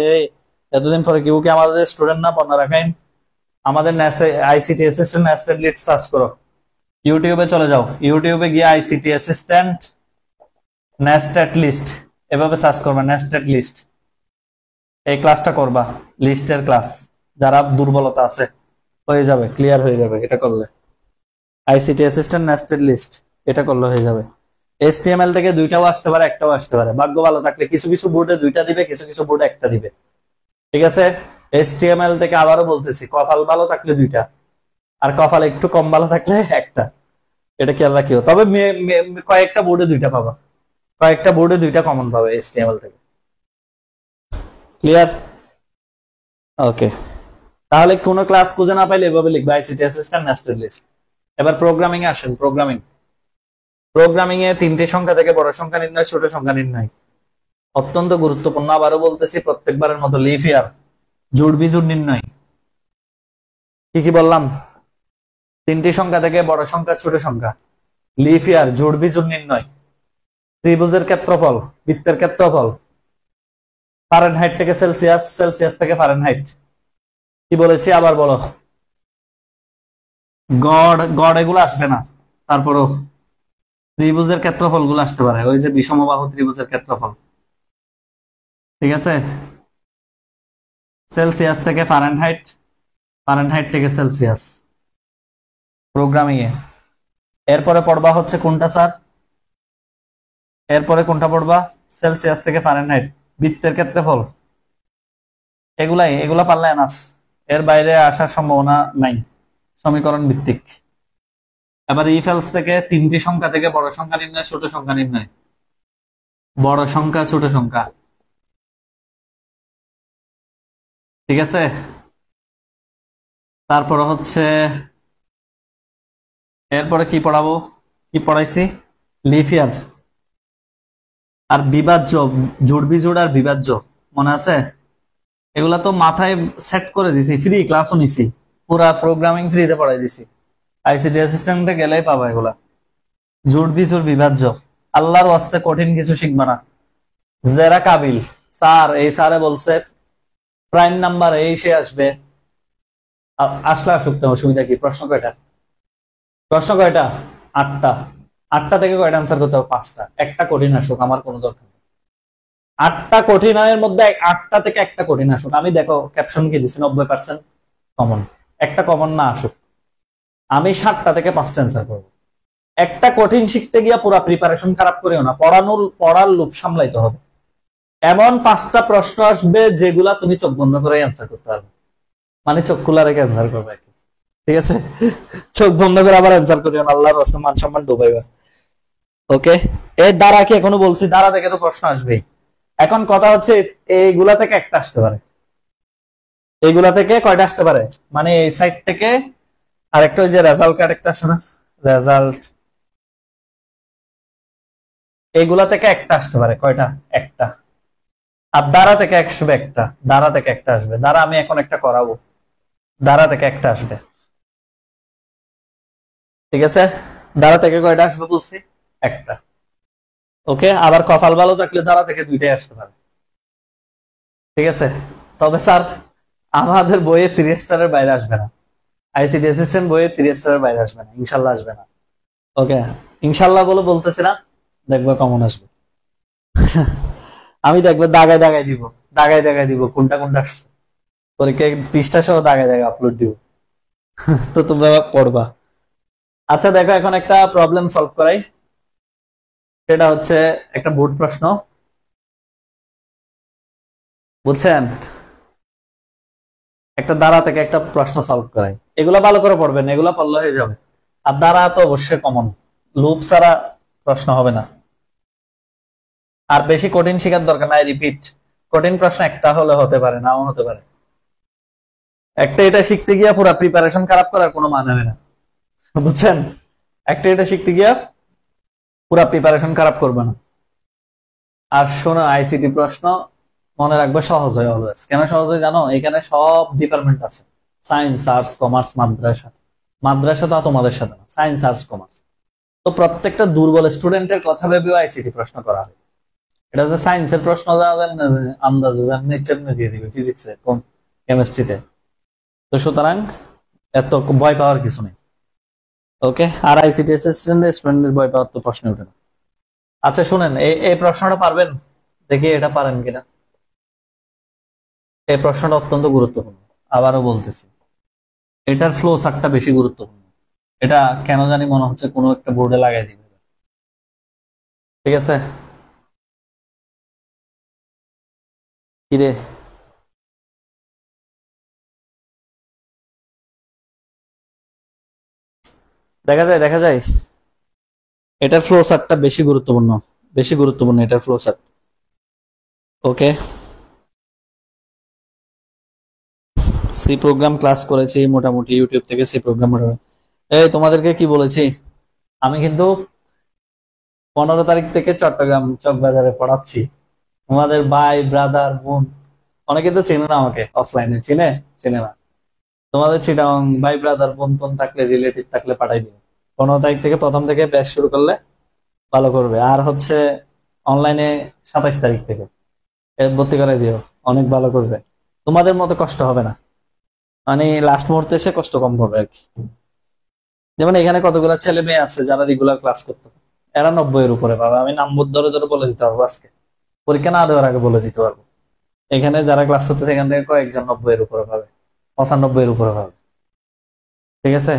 Speaker 1: এতদিন পরে কেউ কি আমাদের স্টুডেন্ট না পড়না রাখাইন, আমাদের ICT assistant nested list search করো, ইউটিউবে চলে যাও, ইউটিউবে গিয়ে আইসিটি অ্যাসিস্ট্যান্ট নেস্টেড লিস্ট এভাবে সার্চ করবা, নেস্টেড লিস্ট, এই ক্লাসটা করবা, লিস্টের ক্লাস। যারা দুর্বলতা আছে হয়ে যাবে, ক্লিয়ার হয়ে যাবে এটা করলে। আইসিটি অ্যাসিস্ট্যান্ট নেস্টেড লিস্ট এটা করলে হয়ে যাবে। HTML থেকে দুইটাও আসতে পারে, একটাও আসতে পারে, ভাগ্য ভালো থাকলে কিছু কিছু বোর্ডে দুইটা দিবে, কিছু কিছু বোর্ডে একটা দিবে, ঠিক আছে? HTML থেকে আবারও বলতেছি, কপাল ভালো থাকলে দুইটা, আর কপাল একটু কম ভালো থাকলে একটা, এটা খেয়াল রাখিও। তবে কয়েকটা বোর্ডে দুইটা পাবা, কয়েকটা বোর্ডে দুইটা কমন পাবে HTML থেকে, ক্লিয়ার? ওকে, তাহলে কোন ক্লাস খুঁজে না পাইলে এভাবে লিখবে আইসিটি অ্যাসিস্ট্যান্ট নেস্টেড লিস্ট। এবার প্রোগ্রামিং এ আসেন। প্রোগ্রামিং এ তিনটে সংখ্যা থেকে বড় সংখ্যা নির্ণয়, ছোট সংখ্যা নির্ণয় অত্যন্ত গুরুত্বপূর্ণ। আবারও বলতেছি, প্রত্যেকবারের মতো লিভ ইয়ার, জোড় বিজোড় নির্ণয়। কি কি বললাম? তিনটি সংখ্যা থেকে বড় সংখ্যা, ছোট সংখ্যা, লিভ ইয়ার, জোড় বিজোড় নির্ণয়, ত্রিভুজের ক্ষেত্রফল, বৃত্তের ক্ষেত্রফল, ফারেনহাইট থেকে সেলসিয়াস, সেলসিয়াস থেকে ফারেনহাইট। কি বলেছি আবার বলো? গড়, গড় এগুলো আসবে না, তারপরও ত্রিভুজের ক্ষেত্রফল গুলো আসতে পারে, ওই যে বিষমবাহু ত্রিভুজের ক্ষেত্রফল, ঠিক আছে? সেলসিয়াস থেকে ফারেনহাইট, ফারেনহাইট থেকে সেলসিয়াস, প্রোগ্রামিং এ। এরপরে পড়বা হচ্ছে কোনটা স্যার? এরপরে কোনটা পড়বা? সেলসিয়াস থেকে ফারেনহাইট, বৃত্তের ক্ষেত্রফল। এগুলা পারলে এনাফ, এর বাইরে আসার সম্ভাবনা নাই, সমীকরণ ভিত্তিক। এবার ইফ এলস থেকে তিনটি সংখ্যা থেকে বড় সংখ্যা নির্ণয়, ছোট সংখ্যা নির্ণয়, বড় সংখ্যা, ছোট সংখ্যা, ঠিক আছে? তারপর হচ্ছে এরপরে কি পড়াবো, কি পড়াইছি? লিভ ইয়ার আর বিভাজ্য, জোড় বিজোড় আর বিভাজ্য, মনে আছে? এগুলা তো মাথায় সেট করে দিছি, ফ্রি ক্লাসও নিছি, পুরা প্রোগ্রামিং ফ্রিতে পড়াই দিছি, আইসিটি অ্যাসিস্ট্যান্টে গেলেই পাবা এগুলা। জোড় বিজোড় বিভাজ্য, আল্লাহর ওয়াস্তে কঠিন কিছু শিখবা না। যারা কাবিল, স্যার এই স্যারে বলছে প্রাইম নাম্বার এই সে আসবে, আসলে আসুক না, অসুবিধা কি? প্রশ্ন কয়টা? প্রশ্ন কয়টা? 8টা। 8টা থেকে কয়টা আনসার করতে হবে? 5টা। একটা কঠিন আসুক, আমার কোনো দরকার নেই। 8টা কঠিনের মধ্যে 8টা থেকে একটা কঠিন আসুক। আমি দেখো ক্যাপশন কি দিচ্ছি, 90% কমন, একটা কমন না আসুক, আমি 7টা থেকে 5টা আনসার করবো। একটা কঠিন শিখতে গিয়া পুরো প্রিপারেশন খারাপ করিও না, পড়ার লোভ সামলাইতে হবে। এমন 5টা প্রশ্ন আসবে যেগুলা তুমি চোখ বন্ধ করে অ্যান্সার করতে পারবে, মানে চোখ খোলা রেখে অ্যান্সার করবে আর কি, ঠিক আছে? চোখ বন্ধ করে আবার অ্যান্সার করিও না, আল্লাহর রাস্তা মান সম্মান ডুবাইবা। ওকে, এর দ্বারা কি এখনো বলছি, দ্বারা থেকে তো প্রশ্ন আসবেই। এখন কথা হচ্ছে এইগুলা থেকে একটা আসতে পারে, এইগুলা থেকে কয়টা আসতে পারে, মানে এই সাইড থেকে। আর একটা ওই যে রেজাল্ট কার্ড একটা আসে না, রেজাল্ট, এইগুলা থেকে একটা আসতে পারে। কয়টা? একটা। আর দ্বারা থেকে আসবে একটা, দ্বারা থেকে একটা আসবে, দ্বারা আমি এখন একটা করাবো, দ্বারা থেকে একটা আসবে, ঠিক আছে? দ্বারা থেকে কয়টা আসবে বলছি? একটা। ওকে, আবার কপাল ভালো থাকলে দ্বারা থেকে দুইটাই আসতে পারে, ঠিক আছে? তবে স্যার আমাদের বইয়ে 3 স্টারের বাইরে আসবে না, আইসিটি অ্যাসিস্ট্যান্ট বইয়ে 3 স্টারের বাইরে আসবে না, ইনশাল্লাহ আসবে না। ওকে, ইনশাল্লাহ বলে বলতেছি না, দেখবো কমন আসবে। আমি দেখবো দাগায় দাগায় দিব, দাগায় দাগায় দিব কোনটা কোনটা আসছে, পরীক্ষায় পৃষ্ঠা সহ দাগায় দাগায় আপলোড দিব। তো তোমরা পড়বা। আচ্ছা দেখো, এখন একটা প্রবলেম সলভ করাই, সেটা হচ্ছে একটা বোর্ড প্রশ্ন, বুঝছেন? একটা দ্বারা থেকে একটা প্রশ্ন সলভ করাই, এগুলা ভালো করে পড়বেন, এগুলা পড়লে হয়ে যাবে। আর দ্বারা তো অবশ্যই কমন, লুপ ছাড়া প্রশ্ন হবে না। আর বেশি কঠিন শেখার দরকার নাই, রিপিট। কঠিন প্রশ্ন একটা হলে হতে পারে, নাও হতে পারে। একটা এটা শিখতে গিয়া পুরো প্রিপারেশন খারাপ করার কোনো মানে হয় না, বুঝছেন? একটা এটা শিখতে গিয়া পুরো প্রিপারেশন খারাপ করবে না। আর শোনো, আইসিটি প্রশ্ন মনে রাখবে সহজ হয় অলওয়েজ। কেন সহজ হয় জানো? এখানে সব ডিপার্টমেন্ট আছে, সায়েন্স, আর্টস, কমার্স, মাদ্রাসা। মাদ্রাসা তো তোমাদের সাথে না, সায়েন্স, আর্টস, কমার্স। তো প্রত্যেকটা দুর্বল স্টুডেন্টের কথা ভেবেও আইসিটি প্রশ্ন করা হয়। এটা যে সায়েন্সের প্রশ্ন আন্দাজে নেচার দিয়ে দিবে, ফিজিক্সে, কেমিস্ট্রিতে। তো সুতরাং এত ভয় পাওয়ার কিছু নেই। ওকে, আর আইসিটি স্টুডেন্টের ভয় পাওয়ার তো প্রশ্ন ওঠে না। আচ্ছা শুনেন, এই প্রশ্নটা পারবেন? দেখি এটা পারেন কিনা। এই প্রশ্নটা অত্যন্ত গুরুত্বপূর্ণ, আবারও বলতেছি, এটার ফ্লো চার্টটা বেশি গুরুত্বপূর্ণ। এটা কেন জানি মনে হচ্ছে কোনো একটা বোর্ডে লাগাই দিবে। ঠিক আছে, কিরে দেখা যায় এটার ফ্লো চার্টটা বেশি গুরুত্বপূর্ণ, বেশি গুরুত্বপূর্ণ এটার ফ্লো চার্ট। ওকে, সি প্রোগ্রাম ক্লাস করেছি মোটামুটি, ইউটিউব থেকে সি প্রোগ্রাম। এই তোমাদেরকে কি বলেছি, আমি কিন্তু 15 তারিখ থেকে চট্টগ্রাম চকবাজারে পড়াচ্ছি। তোমাদের ভাই, ব্রাদার, বোন অনেকে তো চেনে না আমাকে, অফলাইনে চিনে চেনে না। তোমাদের চিটাং ভাই, ব্রাদার, বোন টোন থাকলে, রিলেটিভ থাকলে পাঠাই দিও। 15 তারিখ থেকে প্রথম থেকে ব্যাচ শুরু করলে ভালো করবে। আর হচ্ছে অনলাইনে 27 তারিখ থেকে ভর্তি করে দিও, অনেক ভালো করবে। তোমাদের মতো কষ্ট হবে না, মানে লাস্ট মুহূর্তে এসে কষ্ট কম করবে আর কি। যেমন এখানে কতগুলো ছেলে মেয়ে আছে যারা রেগুলার ক্লাস করতো, এরা 90-এর উপরে পাবে। আমি নাম ধরে ধরে বলে দিতে পারবো, আজকে পরীক্ষা না দেওয়ার আগে বলে দিতে পারবো। এখানে যারা ক্লাস করতেছে এখান থেকে কয়েকজন 90-এর উপরে পাবে, 95-এর উপরে পাবে। ঠিক আছে,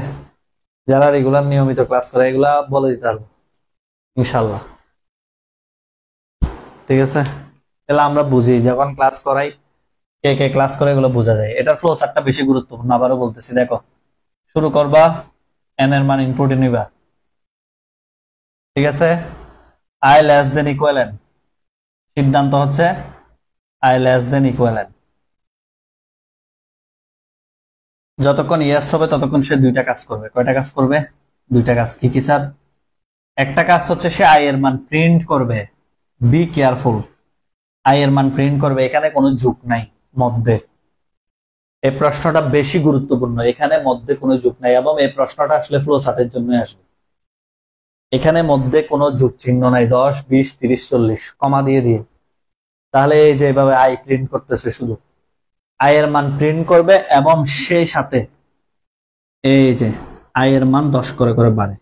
Speaker 1: যারা রেগুলার নিয়মিত ক্লাস করে এগুলা বলে দিতে পারবো ইনশাল্লাহ। ঠিক আছে, তাহলে আমরা বুঝি যখন ক্লাস করাই কে কে ক্লাস করে, এগুলো বোঝা যায়। এটার ফ্লো চার্টটা বেশি গুরুত্বপূর্ণ, আবারও বলতেছি। দেখো, শুরু করবা, এন এর মান ইনপুটে নিবা। ঠিক আছে, I less than equal N, সিদ্ধান্ত হচ্ছে I less than equal N. যতক্ষণ ইয়েস হবে ততক্ষণ সে দুইটা কাজ করবে। কয়টা কাজ করবে? দুইটা কাজ। কি কি স্যার? একটা কাজ হচ্ছে সে আই এর মান প্রিন্ট করবে। বি কেয়ারফুল, আই এর মান প্রিন্ট করবে, এখানে কোনো যুগ নাই মধ্যে। এই প্রশ্নটা বেশি গুরুত্বপূর্ণ, এখানে মধ্যে কোনো যুগ নাই, এবং এই প্রশ্নটা আসলে ফ্লো চার্টের জন্য আসবে। এখানে মধ্যে কোনো যুগ চিহ্ন নাই, 10, 20, 30, 40 কমা দিয়ে দিয়ে। তাহলে এই যে এভাবে আই প্রিন্ট করতেছে, শুধু আই এর মান প্রিন্ট করবে, এবং সেই সাথে এই যে আই এর মান 10 করে করে বাড়ে,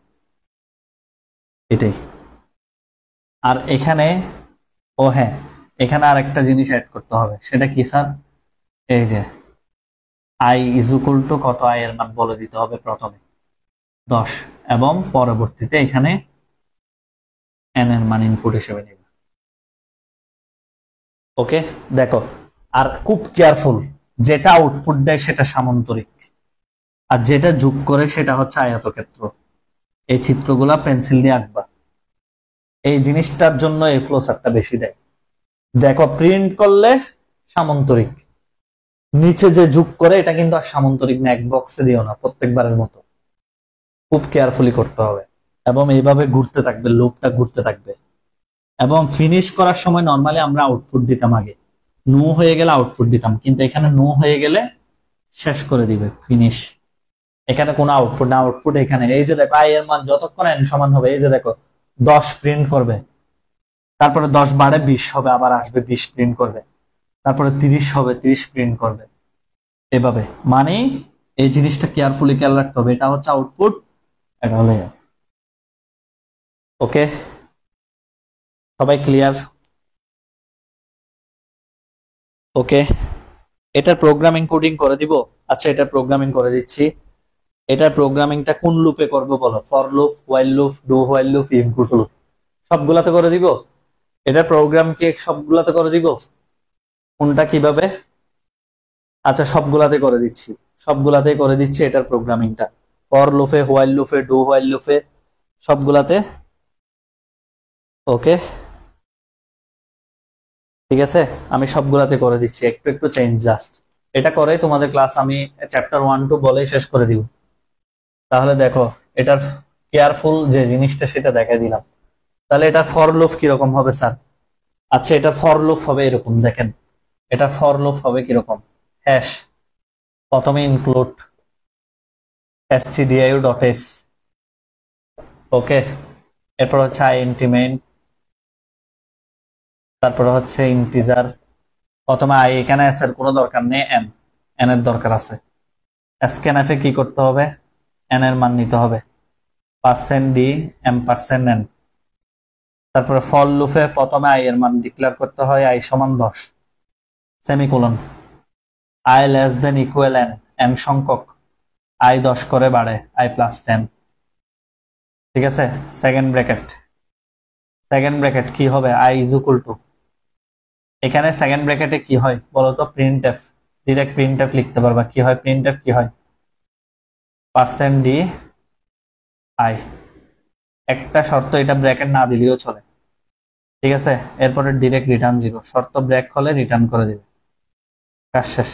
Speaker 1: এটাই। আর এখানে, ও হ্যাঁ, এখানে আর একটা জিনিস অ্যাড করতে হবে, সেটা কি স্যার? এই যে আই ইজ ইকুয়াল টু কত, আই এর মান বলে দিতে হবে প্রথমে 10, এবং পরবর্তীতে এখানে এন এর মান ইনপুট হিসেবে নেবে। ওকে, দেখো, আর খুব কেয়ারফুল, যেটা আউটপুট দেয় সেটা সামান্তরিক, আর যেটা যোগ করে সেটা হচ্ছে আয়তক্ষেত্র। এই চিত্রগুলা পেন্সিল দিয়ে আঁকবা, এই জিনিসটার জন্য এই ফ্লো চার্টটা বেশি দেয়। দেখো, প্রিন্ট করলে সামান্তরিক, নিচে যে যোগ করে এটা কিন্তু আর সামান্তরিক না, এক বক্সে দিও না প্রত্যেকবারের মতো, খুব কেয়ারফুলি করতে হবে। এবং এইভাবে ঘুরতে থাকবে, লুপটা ঘুরতে থাকবে। এবং ফিনিশ করার সময় নরমালি আমরা আউটপুট দিতাম, আগে নো হয়ে গেলে আউটপুট দিতাম, কিন্তু এখানে নো হয়ে গেলে শেষ করে দিবে, ফিনিশ। এখানে কোনো আউটপুট না, আউটপুট এখানে। এই যে দেখো, আই এর মান যতক্ষণ এন সমান হবে, এই যে দেখো 10 প্রিন্ট করবে, তারপরে 10 বাড়ে 20 হবে, আবার আসবে 20 প্রিন্ট করবে, তারপরে 30 হবে, 30 প্রিন্ট করবে, এভাবে। মানে এই জিনিসটা কেয়ারফুলি খেয়াল রাখতে হবে, এটা হচ্ছে আউটপুট, এটা হলে। ওকে, সবাই ক্লিয়ার? ওকে, এটার প্রোগ্রামিং কোডিং করে দিব। আচ্ছা, এটা প্রোগ্রামিং করে দিচ্ছি। এটা প্রোগ্রামিংটা কোন লুপে করবো বলো? For loop, while loop, do while loop, input loop, সবগুলাতে করে দিব। এটা প্রোগ্রাম কি সবগুলাতে করে দিব? কোনটা কিভাবে? আচ্ছা, সবগুলাতে করে দিচ্ছি, সবগুলাতে করে দিচ্ছি এটার প্রোগ্রামিংটা। ফর লুপে, হোয়াইল লুপে, ডু হোয়াইল লুপে, সবগুলাতে। ওকে, ঠিক আছে, আমি সবগুলাতে করে দিচ্ছি, একটু একটু চেঞ্জ জাস্ট। এটা করে তোমাদের ক্লাস আমি চ্যাপ্টার 1-2 বলে শেষ করে দিব। তাহলে দেখো, এটার কেয়ারফুল যে জিনিসটা সেটা দেখাই দিলাম। তাহলে এটা ফর লুপ কিরকম হবে স্যার? আচ্ছা, এটা ফর লুপ হবে এরকম, দেখেন, এটা ফর লুপ হবে কিরকম, হ্যাশ প্রথমে ইনক্লুড stdio.h, ওকে। এরপর হচ্ছে int main, তারপর হচ্ছে ইন্টিজার। প্রথমে i, এখানে s এর কোনো দরকার নেই, n এর দরকার আছে। scanf এ কি করতে হবে, n এর মান নিতে হবে, %d m%n। তারপরে ফর লুপে প্রথমে i এর মান ডিক্লেয়ার করতে হয়, i সমান 10, semicolon. i less than equal n সংখ্যক, i 10 করে বাড়ে, i প্লাস 10, ঠিক আছে। সেকেন্ড ব্র্যাকেট কি হবে, i ইজ ইকুয়াল টু, এখানে সেকেন্ড ব্র্যাকেটে কি হয় বলতো, প্রিন্টএফ। ডিরেক্ট প্রিন্টএফ লিখতে পারবা, কি হয় প্রিন্টএফ, কি হয় %d i। একটা শর্ত, এটা ব্র্যাকেট না দিলেও চলে, ঠিক আছে। এরপরে ডিরেক্ট রিটার্ন 0, শর্ত ব্রেক হলে রিটার্ন করে দিবে, কাজ শেষ।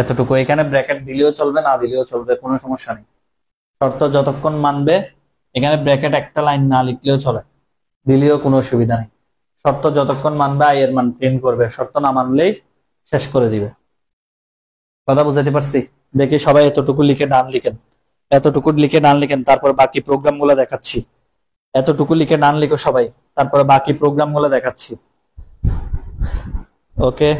Speaker 1: এতটুকু, এখানে ব্র্যাকেট দিলেও চলবে, না দিলেও চলবে, কোনো সমস্যা নেই। শর্ত যতক্ষণ মানবে, এখানে ব্র্যাকেট একটা লাইন না লিখলেও চলে, দিলেও কোনো অসুবিধা নেই। শর্ত যতক্ষণ মানবে i এর মান প্রিন্ট করবে, শর্ত না মানলেই শেষ করে দিবে। কথা বুঝাতে পারছি? দেখি সবাই এতটুকু লিখে ডান লিখেন, তারপর বাকি প্রোগ্রাম গুলো দেখাচ্ছি। এতটুকু লিখে ডান লিখো সবাই, তারপরে বাকি প্রোগ্রাম গুলো দেখাচ্ছি, ওকে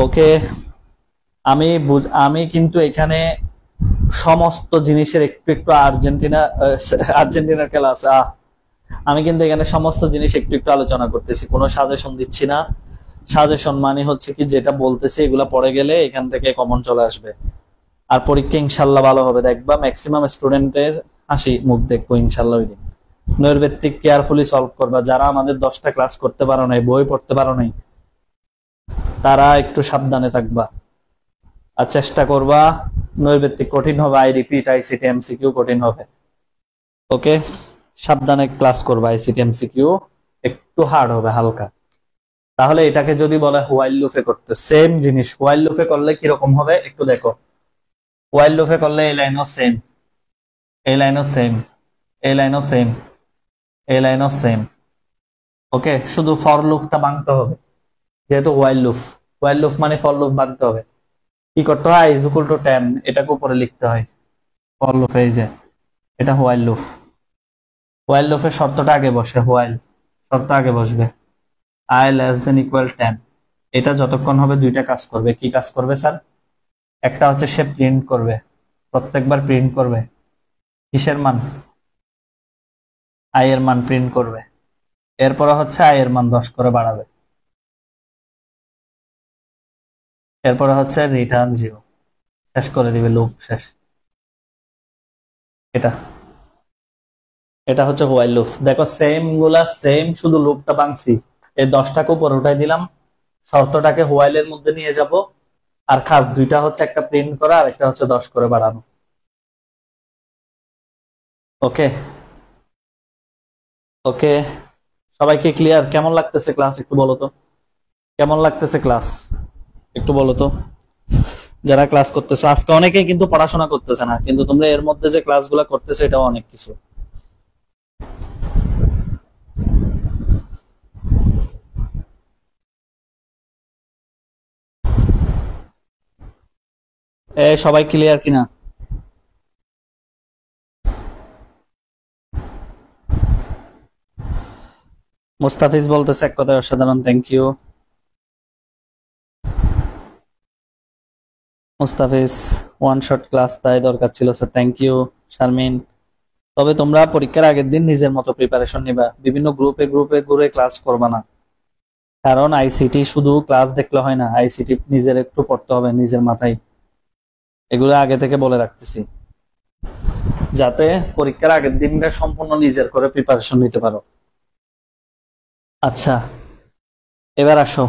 Speaker 1: ওকে। আমি কিন্তু এখানে সমস্ত জিনিসের একটু আর্জেন্টিনার খেলা আছে, আমি কিন্তু এখানে সমস্ত জিনিস একটু আলোচনা করতেছি, কোনো সাজেশন দিচ্ছি না। সাজেশন মানে হচ্ছে কি, যেটা বলতেছি এগুলা পড়ে গেলে এখান থেকে কমন চলে আসবে, আর পরীক্ষা ইনশাল্লাহ ভালো হবে। দেখবা ম্যাক্সিমাম স্টুডেন্টের হাসি মুখ দেখবো ইনশাল্লাহ ওই দিন। নৈর্ব্যক্তিক কেয়ারফুলি সলভ করবা, যারা আমাদের 10টা ক্লাস করতে পারো নাই, বই পড়তে পারো নাই, তারা একটু সাবধানে থাকবা আর চেষ্টা করবা। নৈর্ব্যক্তিক কঠিন হবে, আই রিপিট আইসিটি এমসিকিউ কঠিন হবে, ওকে। সাবধানে ক্লাস করবা, আইসিটি এমসিকিউ একটু হার্ড হবে হালকা। তাহলে এটাকে যদি বলে হোয়াইল লুপে করতে, সেম জিনিস হোয়াইল লুপে করলে কিরকম হবে একটু দেখো। হোয়াইল লুপে করলে এই লাইনও সেম, এই লাইনও সেম, এই লাইনও সেম, এই লাইনও সেম, ওকে। শুধু ফর লুপটা ভাঙতে হবে, যেহেতু হোয়াইল লুপ মানে ফর লুপ ভাঙতে হবে। কি করতে হয়, ইজ ইকুয়াল টু 10, এটাকে উপরে লিখতে হয় ফর লুপে, এই যে এটা হোয়াইল লুপের শর্তটা আগে বসে, শর্ত আগে বসবে, i লেস দেন ইকুয়াল 10। এটা যতক্ষণ হবে দুইটা কাজ করবে, কি কাজ করবে স্যার? একটা হচ্ছে সে প্রিন্ট করবে, প্রত্যেকবার প্রিন্ট করবে কিসের মান, i এর মান প্রিন্ট করবে। এরপরে হচ্ছে i এর মান 10 করে বাড়াবে, এরপরে হচ্ছে রিটার্ন 0, শেষ করে দিবে, লুপ শেষ। এটা হচ্ছে হোয়াইল লুপ। দেখো সেম গুলা সেম, শুধু লুপটা ভাঙছি, এই 10টাকে উপরে উঠাই দিলাম, শর্তটাকে হোয়াইলের মধ্যে নিয়ে যাব, আর কাজ দুইটা হচ্ছে, একটা প্রিন্ট করা আর একটা হচ্ছে 10 করে বাড়ানো, ওকে ওকে। সবাইকে ক্লিয়ার? কেমন লাগতেছে ক্লাস একটু বলো তো, কেমন লাগতেছে ক্লাস একটু বলো তো। যারা ক্লাস করতেছো আজকে, অনেকেই কিন্তু পড়াশোনা করতেছে না, কিন্তু তোমরা এর মধ্যে যে ক্লাসগুলো করতেছো এটাও অনেক কিছু। সবাই ক্লিয়ার কিনা? মুস্তাফিজ বলতেছে এক কথায় অসাধারণ, thank you Mustafiz. One shot class তাই দরকার ছিল স্যার, থ্যাংক ইউ শারমিন। তবে তোমরা পরীক্ষার আগের দিন নিজের মতো প্রিপারেশন নিবা, বিভিন্ন গ্রুপে ঘুরে ক্লাস করবা না, কারণ আইসিটি শুধু ক্লাস দেখলে হয় না, আইসিটি নিজের একটু পড়তে হবে নিজের মাথায়। এগুলো আগে থেকে বলে রাখতেছি, যাতে পরীক্ষার আগের দিনটা সম্পূর্ণ নিজের করে প্রিপারেশন নিতে পারো। আচ্ছা, এবার আসো,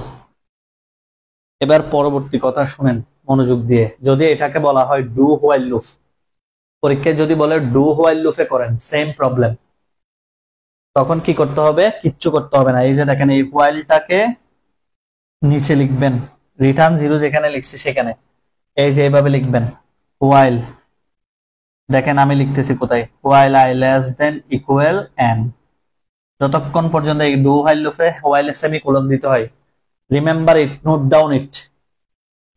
Speaker 1: এবার পরবর্তী কথা শুনেন মনোযোগ দিয়ে। যদি এটাকে বলা হয় ডু হোয়াইল লুপ, পরীক্ষায় যদি বলে ডু হোয়াইল লুপে করেন, সেম প্রবলেম, তখন কি করতে হবে? কিচ্ছু করতে হবে না। এই যে দেখেন, এই হোয়াইলটাকে নিচে লিখবেন, রিটার্ন 0 যেখানে লিখছি সেখানে, এই যে এইভাবে লিখবেন হোয়াইল। দেখেন আমি লিখতেছি কোথায়, while i less than equal n। যতক্ষণ পর্যন্ত এই ডু হোয়াইল লুপে হোয়াইল সেমিকোলন দিতে হয়, remember it, note down it,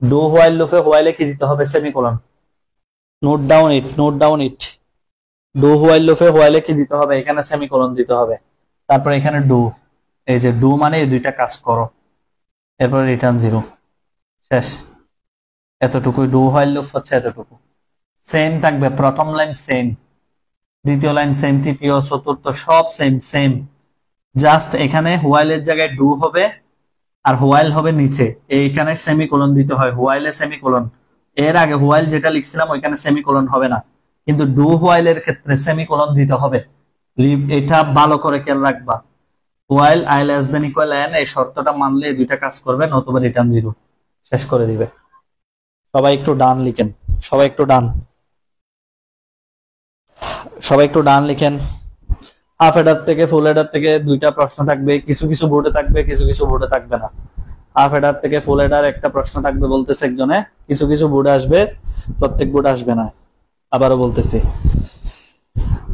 Speaker 1: do while লুপে হোয়াইলে কি দিতে হবে? Semicolon. Note down it, note down it. Do while লুপে হোয়াইলে কি দিতে হবে? এখানে সেমিকোলন দিতে হবে। তারপর এখানে ডু, এই যে ডু মানে এই দুইটা কাজ করো, এরপর রিটার্ন 0, শেষ। এতটুকুই ডু হোয়াইল লুপ হচ্ছে, এতটুকু। সেম থাকবে, প্রথম লাইন সেম, দ্বিতীয় লাইন সেম, তৃতীয় চতুর্থ সব সেম সেম। জাস্ট এখানে হোয়াইলের জায়গায় ডু হবে আর হোয়াইল হবে নিচে, এইখানে সেমিকোলন দিতে হয়, হোয়াইলে সেমিকোলন। এর আগে হোয়াইল যেটা লিখছিলাম ওইখানে সেমিকোলন হবে না, কিন্তু ডু হোয়াইলের ক্ষেত্রে সেমিকোলন দিতে হবে। এটা ভালো করে খেয়াল রাখবা। While I less than equal N, এই শর্তটা মানলে এই দুইটা কাজ করবে, নতুবা রিটার্ন 0, শেষ করে দিবে। সবাই একটু ডান লিখেন, সবাই একটু ডান, সবাই একটু ডান লিখেন। হাফ হেডার থেকে ফুল হেডার থেকে দুইটা প্রশ্ন থাকবে, কিছু কিছু বোর্ডে থাকবে, কিছু কিছু বোর্ডে থাকবে না। হাফ হেডার থেকে ফুল হেডার একটা প্রশ্ন থাকবে বলতেছে একজনে, কিছু কিছু বোর্ডে আসবে, প্রত্যেক বোর্ডে আসবে না, আবারও বলতেছি।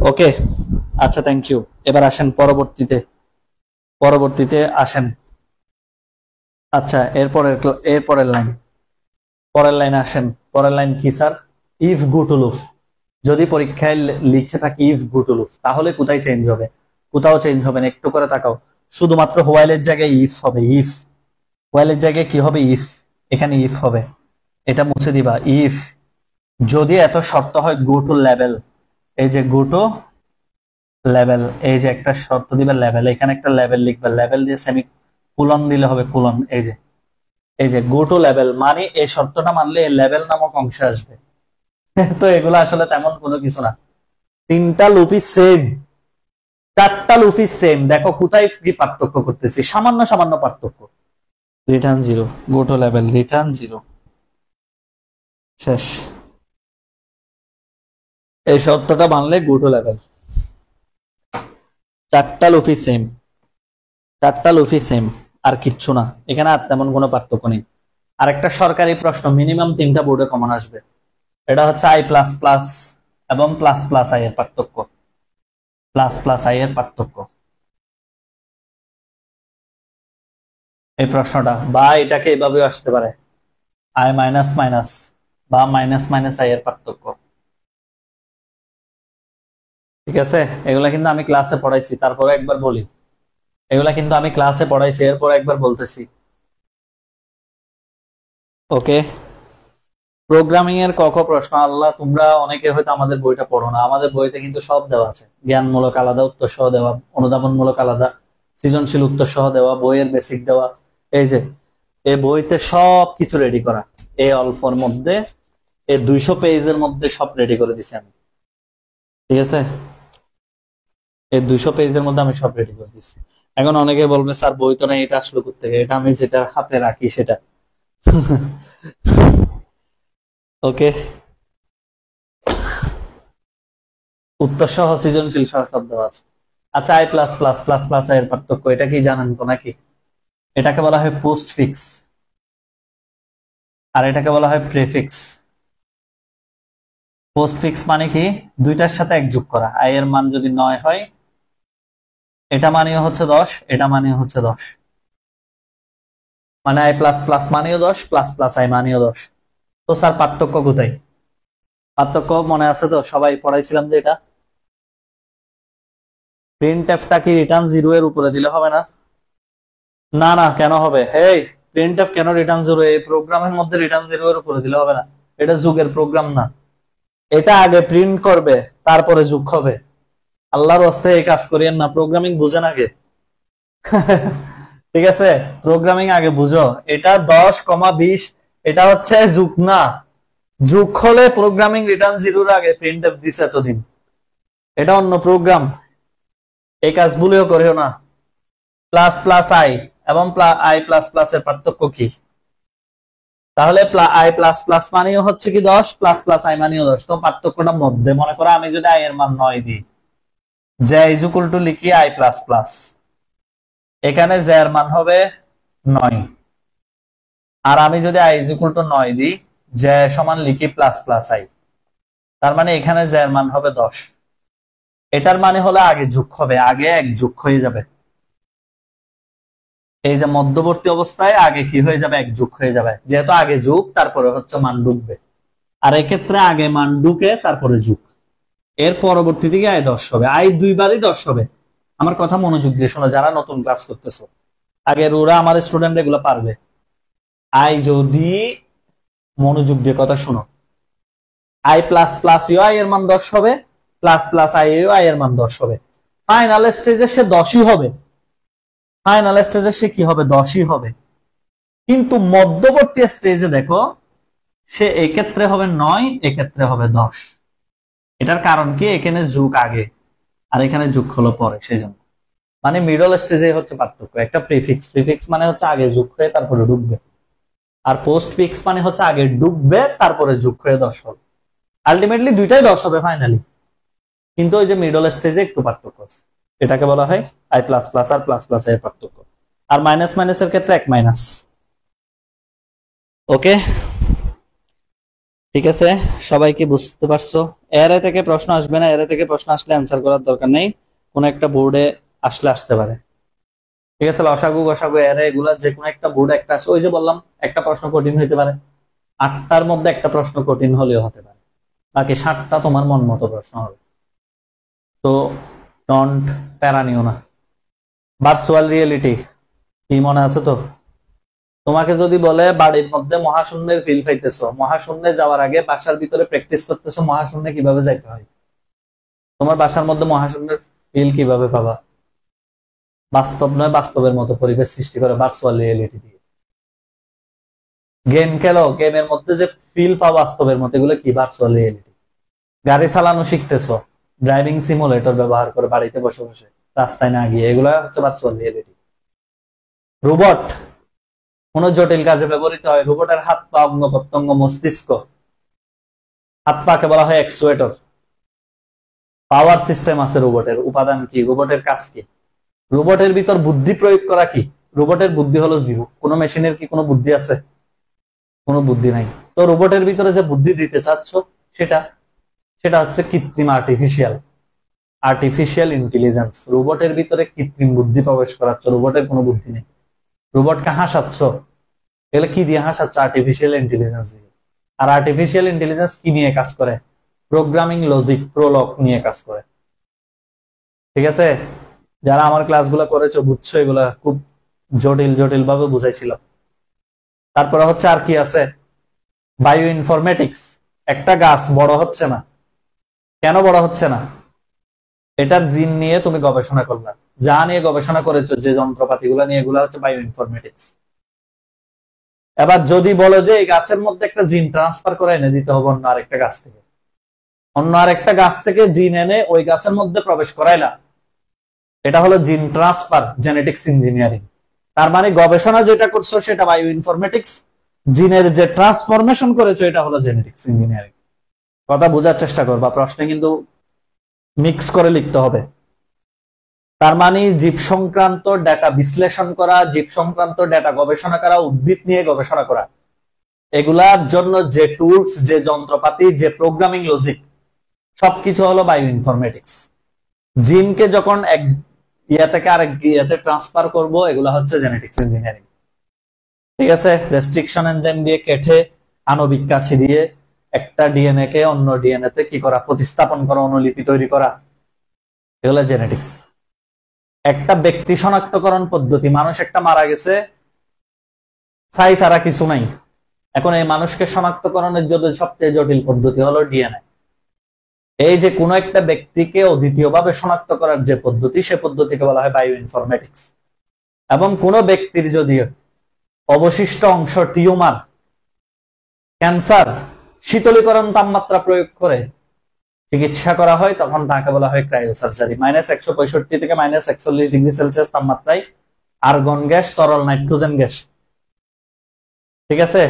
Speaker 1: ওকে, আচ্ছা, থ্যাংক ইউ। এবার আসেন পরবর্তীতে, পরবর্তীতে আসেন। আচ্ছা, এরপরের লাইন, পরের লাইন আসেন। পরের লাইন কি sir? If go to loop. যদি পরীক্ষায় লিখে থাকি ইফ গো টু লুপ, তাহলে কোথায় চেঞ্জ হবে? কোথাও চেঞ্জ হবে না, একটু করে তাকাও। শুধুমাত্র হোয়াইলের জায়গায় ইফ হবে, ইফ। হোয়াইলের জায়গায় কি হবে? ইফ। এখানে ইফ হবে, এটা মুছে দিবা। ইফ যদি এত শর্ত হয় গো টু লেভেল, এই যে গো টু লেভেল, এই যে একটা শর্ত দিবে লেভেল, এখানে একটা লেভেল লিখবে, লেভেল দিয়ে সেমি কোলন দিলে হবে, কোলন। এই যে গো টু লেভেল মানে এই শর্তটা মানলে লেভেল নামক অংশ আসবে। তো এগুলো আসলে তেমন কোনো কিছু না, তিনটা লুপই সেম, চারটা লুপই সেম। দেখো কোথায় কি পার্থক্য করতেছি, সামান্য সামান্য পার্থক্য। Return 0, go to level, return 0, শেষ। এই শর্তটা মানলে গো টু লেভেল। চারটা লুপি সেম, চারটা লুপি সেম, আর কিচ্ছু না, এখানে আর তেমন কোনো পার্থক্য নেই। আর একটা সরকারি প্রশ্ন মিনিমাম 3টা বোর্ডে কমন আসবে, এটা হচ্ছে আই প্লাস প্লাস এবং প্লাস প্লাস আই এর পার্থক্য, প্লাস প্লাস আই এর পার্থক্য। এই প্রশ্নটা বা এটাকে এভাবেও আসতে পারে, আই মাইনাস মাইনাস বা মাইনাস মাইনাস আই এর পার্থক্য। ঠিক আছে, এগুলা কিন্তু আমি ক্লাসে পড়াইছি, তারপরে একবার বলি, এগুলা কিন্তু আমি ক্লাসে পড়াইছি, এরপর একবার বলতেছি। ওকে, প্রোগ্রামিং এর ক খ প্রশ্ন, আল্লাহ তোমরা অনেকে হয়তো আমাদের বইটা পড়ো না, আমাদের বইতে কিন্তু সব দেওয়া আছে, জ্ঞানমূলক আলাদা, উত্তর সহ দেওয়া, অনুধাবনমূলক আলাদা, সৃজনশীল উত্তর সহ দেওয়া, বইয়ের বেসিক দেওয়া। এই যে এই বইতে সব কিছু রেডি করা, এই অল্পর মধ্যে, এই 200 পেজের মধ্যে সব রেডি করে দিছি আমি। ঠিক আছে, এই 200 পেজের মধ্যে আমি সব রেডি করে দিছি। এখন অনেকে বলবে স্যার বই তো না, এটা আসলো কোত্থেকে? এটা আমি যেটা হাতে রাখি সেটা। ওকে, উত্তর সহ সৃজনশীল সহ শব্দ আছে। আচ্ছা, I plus plus plus plus এর পার্থক্য এটা কি জানেন তো নাকি? এটাকে বলা হয় পোস্ট ফিক্স, আর এটাকে বলা হয় প্রেফিক্স। পোস্ট ফিক্স মানে কি? দুইটার সাথে এক যোগ করা, আই এর মান যদি 9 হয়, এটা মানেও হচ্ছে 10, এটা মানেও হচ্ছে 10, মানে আই প্লাস প্লাস মানেও 10, প্লাস প্লাস আই মানেও 10। তো স্যার পার্থক্য কোথায়? পার্থক্য মনে আছে তো, সবাই পড়াইছিলাম যে এটা প্রিন্টএফটা কি রিটার্ন 0 এর উপরে দিলে হবে না? না না, কেন হবে? হেই, প্রিন্টএফ কেন রিটার্ন 0? এই প্রোগ্রামের মধ্যে রিটার্ন 0 এর উপরে দিলে হবে না, এটা যুগের প্রোগ্রাম না। এটা আগে প্রিন্ট করবে, তারপরে যোগ হবে। আল্লাহর রাস্তে এই কাজ করিয়েন না, প্রোগ্রামিং বুঝেন আগে। ঠিক আছে, প্রোগ্রামিং আগে বুঝো। এটা 10,20, এটা হচ্ছে যুগ না, যুগ হলে প্রোগ্রামিং রিটার্ন 0 আগে প্রিন্টএফ দিছে এতদিন, এটা অন্য প্রোগ্রাম, এই কাজ ভুলেও করিও না। প্লাস প্লাস আই এবং আই প্লাস প্লাস এর পার্থক্য কি? তাহলে আই প্লাস প্লাস মানেও হচ্ছে কি 10, প্লাস প্লাস আই মানেও 10। তো পার্থক্যটা মধ্যে, মনে করো আমি যদি আই এর মান 9 দিই, জে ইজ ইকুয়াল টু লিখি আই প্লাস প্লাস, এখানে জে এর মান হবে 9, আর আমি যদি আই ইজ ইকুয়াল টু 9 দিই, জে সমান লিখি প্লাস প্লাস আই, তার মানে এখানে জে এর মান হবে 10। এটার মানে হলো আগে যোগ হবে, আগে এক যোগ হয়ে যাবে। এই যে মধ্যবর্তী অবস্থায় আগে কি হয়ে যাবে, এক যুগ হয়ে যাবে, যেহেতু আগে যুগ তারপরে হচ্ছে মান ঢুকবে, আর এক্ষেত্রে আগে মান ঢুকে তারপরে যুগ, এর পরবর্তী দিকে আয় 10 হবে, আয় দুইবারই 10 হবে। আমার কথা মনোযোগ দিয়ে শোনো যারা নতুন ক্লাস করতেছো, আগের ওরা আমার স্টুডেন্ট এগুলো পারবে। আই যদি মনোযোগ দিয়ে কথা শোনো, I plus plus you I এর মান 10 হবে, plus plus I you I এর মান 10 হবে। ফাইনাল স্টেজে সে 10ই হবে, ফাইনাল স্টেজে সে কি হবে, 10ই হবে। কিন্তু মধ্যবর্তী স্টেজে দেখো সে এক্ষেত্রে হবে 9, এক্ষেত্রে হবে 10। এটার কারণ কি, এখানে যুগ আগে আর এখানে যুগ হলো পরে, সেই জন্য। মানে মিডল স্টেজে হচ্ছে পার্থক্য। একটা প্রিফিক্স, প্রিফিক্স মানে হচ্ছে আগে যুগ হয়ে তারপরে ঢুকবে, আর পোস্ট ফিক্স মানে হচ্ছে আগে ঢুকবে তারপরে যুগ হয়ে 10 হবে। আলটিমেটলি দুইটাই 10 হবে ফাইনালি, কিন্তু ওই যে মিডল স্টেজে একটু পার্থক্য আছে, এটাকে বলা হয় আই প্লাস প্লাস আর প্লাস প্লাস এর পার্থক্য। আর মাইনাস মাইনাসের ক্ষেত্রে এক মাইনাস। ওকে, ঠিক আছে, সবাই কি বুঝতে পারছো? এরে থেকে প্রশ্ন আসবে না, এরে থেকে প্রশ্ন আসলে অ্যান্সার করার দরকার নেই, কোন একটা বোর্ডে আসতে পারে। ঠিক আছে, লসাগু গসাগু এরে এগুলা যে কোনো একটা বোর্ডে একটা আসে। ওই যে বললাম একটা প্রশ্ন কঠিন হইতে পারে, 8টার মধ্যে একটা প্রশ্ন কঠিন হলেও হতে পারে, বাকি 7টা তোমার মন মতো প্রশ্ন হবে। তো ডন্ট প্যারা নিও না। ভার্চুয়াল রিয়েলিটি কি মনে আছে তো? তোমাকে যদি বলে বাড়ির মধ্যে মহাশূন্যের ফিল পাইতেছো, মহাশূন্যে যাওয়ার আগে বাসার ভিতরে প্র্যাকটিস করতেছো মহাশূন্যে কিভাবে যাইতে হয়, তোমার বাসার মধ্যে মহাশূন্যের ফিল কিভাবে পাবা? বাস্তব নয়, বাস্তবের মতো পরিবেশ সৃষ্টি করে ভার্চুয়াল রিয়েলিটি দিয়ে। গেম খেলো, গেমের মধ্যে যে ফিল পাও বাস্তবের মতো, এগুলো কি ভার্চুয়াল রিয়েলিটি। গাড়ি চালানো শিখতেছো, ড্রাইভিং সিমুলেটর ব্যবহার করে বাড়িতে বসে বসে, রাস্তায় না গিয়ে, এগুলো হচ্ছে ভার্চুয়াল রিয়েলিটি। রোবট কোন জটিল কাজে ব্যবহৃত হয়, রোবটের হাত পা, অঙ্গ প্রত্যঙ্গ, মস্তিষ্ক। হাত পাকে বলা হয় অ্যাকচুয়েটর। পাওয়ার সিস্টেম আছে রোবটের, উপাদান কি, রোবটের কাজ কি? রোবটের ভিতর বুদ্ধি প্রয়োগ করা কি? রোবটের বুদ্ধি হলো জিরো। কোন মেশিনের কি কোনো বুদ্ধি আছে? কোনো বুদ্ধি নাই। তো রোবটের ভিতরে যে বুদ্ধি দিতে চাচ্ছ সেটা সেটা হচ্ছে কৃত্রিম আর্টিফিশিয়াল ইন্টেলিজেন্স। রোবটের ভিতরে কৃত্রিম বুদ্ধি প্রবেশ করাচ্ছ, রোবটের কোনো বুদ্ধি নেই। রোবটকে হাসাচ্ছ, এগুলো কি দিয়ে হাসাচ্ছ? আর্টিফিশিয়াল ইন্টেলিজেন্স দিয়ে। আর আর্টিফিশিয়াল ইন্টেলিজেন্স কি নিয়ে কাজ করে? প্রোগ্রামিং লজিক, প্রোলগ নিয়ে কাজ করে। ঠিক আছে, যারা আমার ক্লাসগুলো করেছো বুঝছো, এগুলা খুব জটিল জটিল ভাবে বুঝাইছিলাম। তারপরে হচ্ছে আর কি আছে, বায়ো ইনফরমেটিক্স। একটা গাছ বড় হচ্ছে না, কেন বড় হচ্ছে না? এটার জিন নিয়ে তুমি গবেষণা করলা, যা নিয়ে গবেষণা করেছো, যে যন্ত্রপাতিগুলো নিয়ে, এগুলো হচ্ছে বায়ো ইনফরমেটিক্স। এবার যদি বলো যে এই গাছের মধ্যে একটা জিন ট্রান্সফার করে এনে দিতে হবে অন্য আরেকটা গাছ থেকে, অন্য আরেকটা গাছ থেকে জিন এনে ওই গাছের মধ্যে প্রবেশ করাইলা, এটা হলো জিন ট্রান্সফার, জেনেটিক্স ইঞ্জিনিয়ারিং। তার মানে গবেষণা যেটা করছো সেটা বায়ো ইনফরমেটিক্স, জিনের যে ট্রান্সফরমেশন করেছো এটা হলো জেনেটিক্স ইঞ্জিনিয়ারিং। কথা বোঝার চেষ্টা করবা, প্রশ্নে কিন্তু মিক্স করে লিখতে হবে। তার মানে জীব সংক্রান্ত ডেটা বিশ্লেষণ করা, জীব সংক্রান্ত ডেটা গবেষণা করা, উদ্ভিদ নিয়ে গবেষণা করা, এগুলার জন্য যে টুলস, যে যন্ত্রপাতি, যে প্রোগ্রামিং লজিক, সবকিছু হলো বায়ো ইনফরমেটিক্স। জিনকে যখন এক ইয়া থেকে আরেক ইয়াতে ট্রান্সফার করব, এগুলো হচ্ছে জেনেটিক্স ইঞ্জিনিয়ারিং। ঠিক আছে, রেস্ট্রিকশন এনজাইম দিয়ে কেটে, আণবিক কাঠি দিয়ে একটা ডিএনএ কে অন্য ডিএনএ তে কি করা, প্রতিস্থাপন করা, অনুলিপি তৈরি করা, এগুলো জেনেটিক্স। একটা ব্যক্তি শনাক্তকরণ পদ্ধতি, মানুষ একটা মারা গেছে, ছাই ছাড়া কিছু নাই। এখন এই মানুষকে শনাক্তকরণের জন্য সবচেয়ে জটিল পদ্ধতি হলো ডিএনএ। এই যে কোনো একটা ব্যক্তিকে অদ্বিতীয়ভাবে শনাক্ত করার যে পদ্ধতি, সে পদ্ধতিকে বলা হয় বায়ো ইনফরমেটিক্স। এবং কোনো ব্যক্তির যদি অবশিষ্ট অংশ, টিউমার, ক্যান্সার, শীতলীকরণ তাপমাত্রা প্রয়োগ করে চিকিৎসা করা হয়, তখন তাকে বলা হয় ক্রায়োসার্জারি। -165 থেকে -41 ডিগ্রি সেলসিয়াস তাপমাত্রায় আর্গন গ্যাস, তরল নাইট্রোজেন গ্যাস। ঠিক আছে,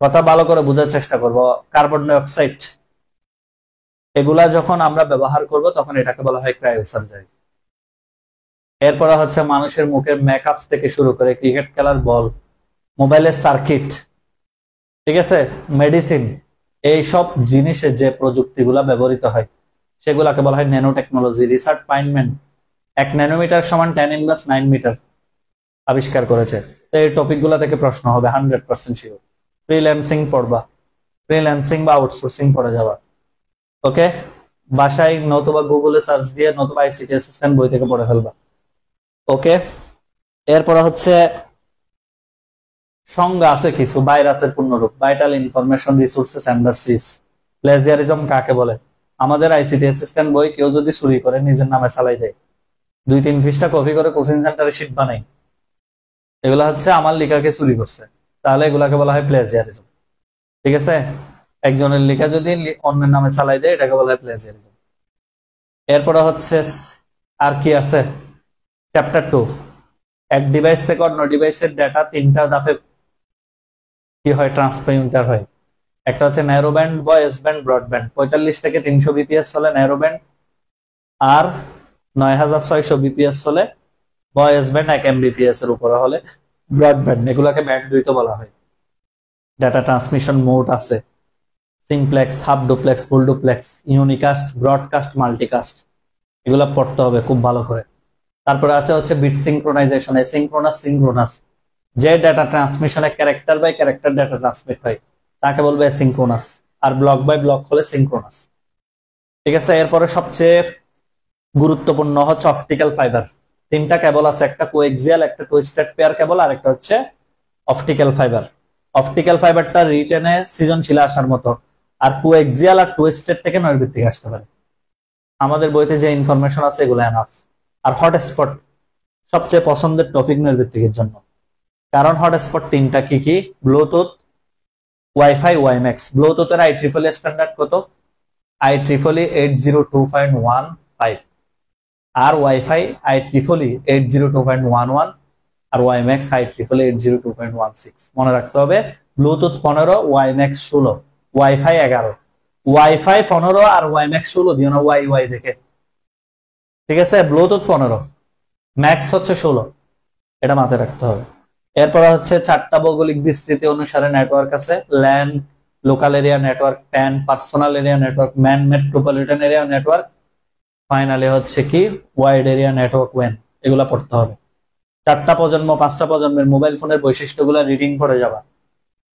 Speaker 1: কথা ভালো করে বোঝার চেষ্টা করব। কার্বন ডাই অক্সাইড, এগুলা যখন আমরা ব্যবহার করব তখন এটাকে বলা হয় ক্রায়োসার্জারি। এরপরে হচ্ছে মানুষের মুখের মেকআপ থেকে শুরু করে ক্রিকেট খেলার বল, মোবাইলের সার্কিট, ঠিক আছে, মেডিসিন, এইসব জিনিসে যে প্রযুক্তিগুলা ব্যবহৃত হয় সেগুলাকে বলা হয় nano technology. Richard Feynman 1 nanometre সমান 10⁻৯ মিটার। আবিষ্কার করেছে। তো এই টপিকগুলো থেকে প্রশ্ন হবে 100% শিওর। ফ্রিল্যান্সিং পড়বা, ফ্রিল্যান্সিং বা আউটসোর্সিং পড়ে যাবা। ওকে, বাসায় নতুবা গুগলে সার্চ দিয়ে নতুবা আইসিটি অ্যাসিস্ট্যান্ট বই থেকে পড়ে ফেলবা। ওকে, এরপর হচ্ছে সংজ্ঞা আছে কিছু, ভাইরাসের পূর্ণরূপ, ভাইটাল ইনফরমেশন রিসোর্সেস অ্যান্ডারসিস। প্লেজিয়ারিজম কাকে বলে? আমাদের আইসিটি অ্যাসিস্ট্যান্ট বই কেউ যদি চুরি করে নিজের নামে চালাই দেয়, 2-3 পৃষ্ঠা কপি করে কোচিং সেন্টারে শিট বানাই, এগুলা হচ্ছে আমার লেখাকে চুরি করছে, তাহলে এগুলাকে বলা হয় প্লেজিয়ারিজম। ঠিক আছে, একজনের লেখা যদি অন্যের নামে চালাই দেয় এটাকে বলা হয় প্লেজিয়ারিজম। এরপরে হচ্ছে আর কি আছে, চ্যাপ্টার 2, এক ডিভাইস থেকে অন্য ডিভাইসের ডেটা 3টা ধাপে কি হয়, ট্রান্সমিটার হয়। একটা হচ্ছে narrow band, voice band, broadband. 45 থেকে 300 বিপিএস হলে ন্যারো ব্যান্ড, আর 9600 বিপিএস হলে ভয়েস ব্যান্ড, 1 এমবিপিএস এর উপরে হলে ব্রডব্যান্ড। এগুলাকে ব্যান্ড দ্বৈত বলা হয়। ডাটা ট্রান্সমিশন মোড আছে, simplex, half duplex, full duplex, unicast, broadcast, multicast. এগুলা পড়তে হবে খুব ভালো করে। তারপরে আছে হচ্ছে বিট সিঙ্ক্রোনাইজেশন, এসিঙ্ক্রোনাস, সিঙ্ক্রোনাস। যে ডাটা ট্রান্সমিশনে character by character data transmit হয় তাকে বলবে এসিঙ্ক্রোনাস, আর ব্লক বাই ব্লক হলে সিঙ্ক্রোনাস। ঠিক আছে, এরপরে সবচেয়ে গুরুত্বপূর্ণ হচ্ছে অপটিক্যাল ফাইবার। 3টা কেবল আছে, একটা কোএক্সিয়াল, একটা টুইস্টেড পেয়ার কেবল, আর একটা হচ্ছে অপটিক্যাল ফাইবার। অপটিক্যাল ফাইবারটা রিটেনে সৃজনশীল আসার মতো, আর কোএক্সিয়াল আর টুইস্টেড থেকে নৈর্ভিত্তিক আসতে পারে। আমাদের বইতে যে ইনফরমেশন আছে এগুলো এনাফ। আর হটস্পট সবচেয়ে পছন্দের টপিক নৈর্ভিত্তিকের জন্য, কারণ হটস্পট 3টা কি কি, ব্লুটুথ, ওয়াইফাই, ওয়াইম্যাক্স। ব্লুটুথের IEEE স্ট্যান্ডার্ড কত? IEEE 802.15, আর ওয়াইফাই IEEE 802.11, আর ওয়াইম্যাক্স IEEE 802.16। মনে রাখতে হবে, ব্লুটুথ 15, ওয়াইম্যাক্স 16, ওয়াইফাই 11। ওয়াইফাই 15 আর ওয়াইম্যাক্স 16 দিও না ওয়াই ওয়াই দেখে। ঠিক আছে, ব্লুটুথ 15, ম্যাক্স হচ্ছে 16, এটা মাথায় রাখতে হবে। এরপর হচ্ছে 4টা ভৌগোলিক বিস্তৃতি অনুসারে নেটওয়ার্ক আছে, land, local area network, pan, personal area network, man metropolitan area network, finally হচ্ছে কি ওয়াইড এরিয়া নেটওয়ার্ক, ওয়েন। এগুলা পড়তে হবে। 4টা প্রজন্ম, 5টা প্রজন্মের মোবাইল ফোনের বৈশিষ্ট্যগুলো রিডিং করে যাবা,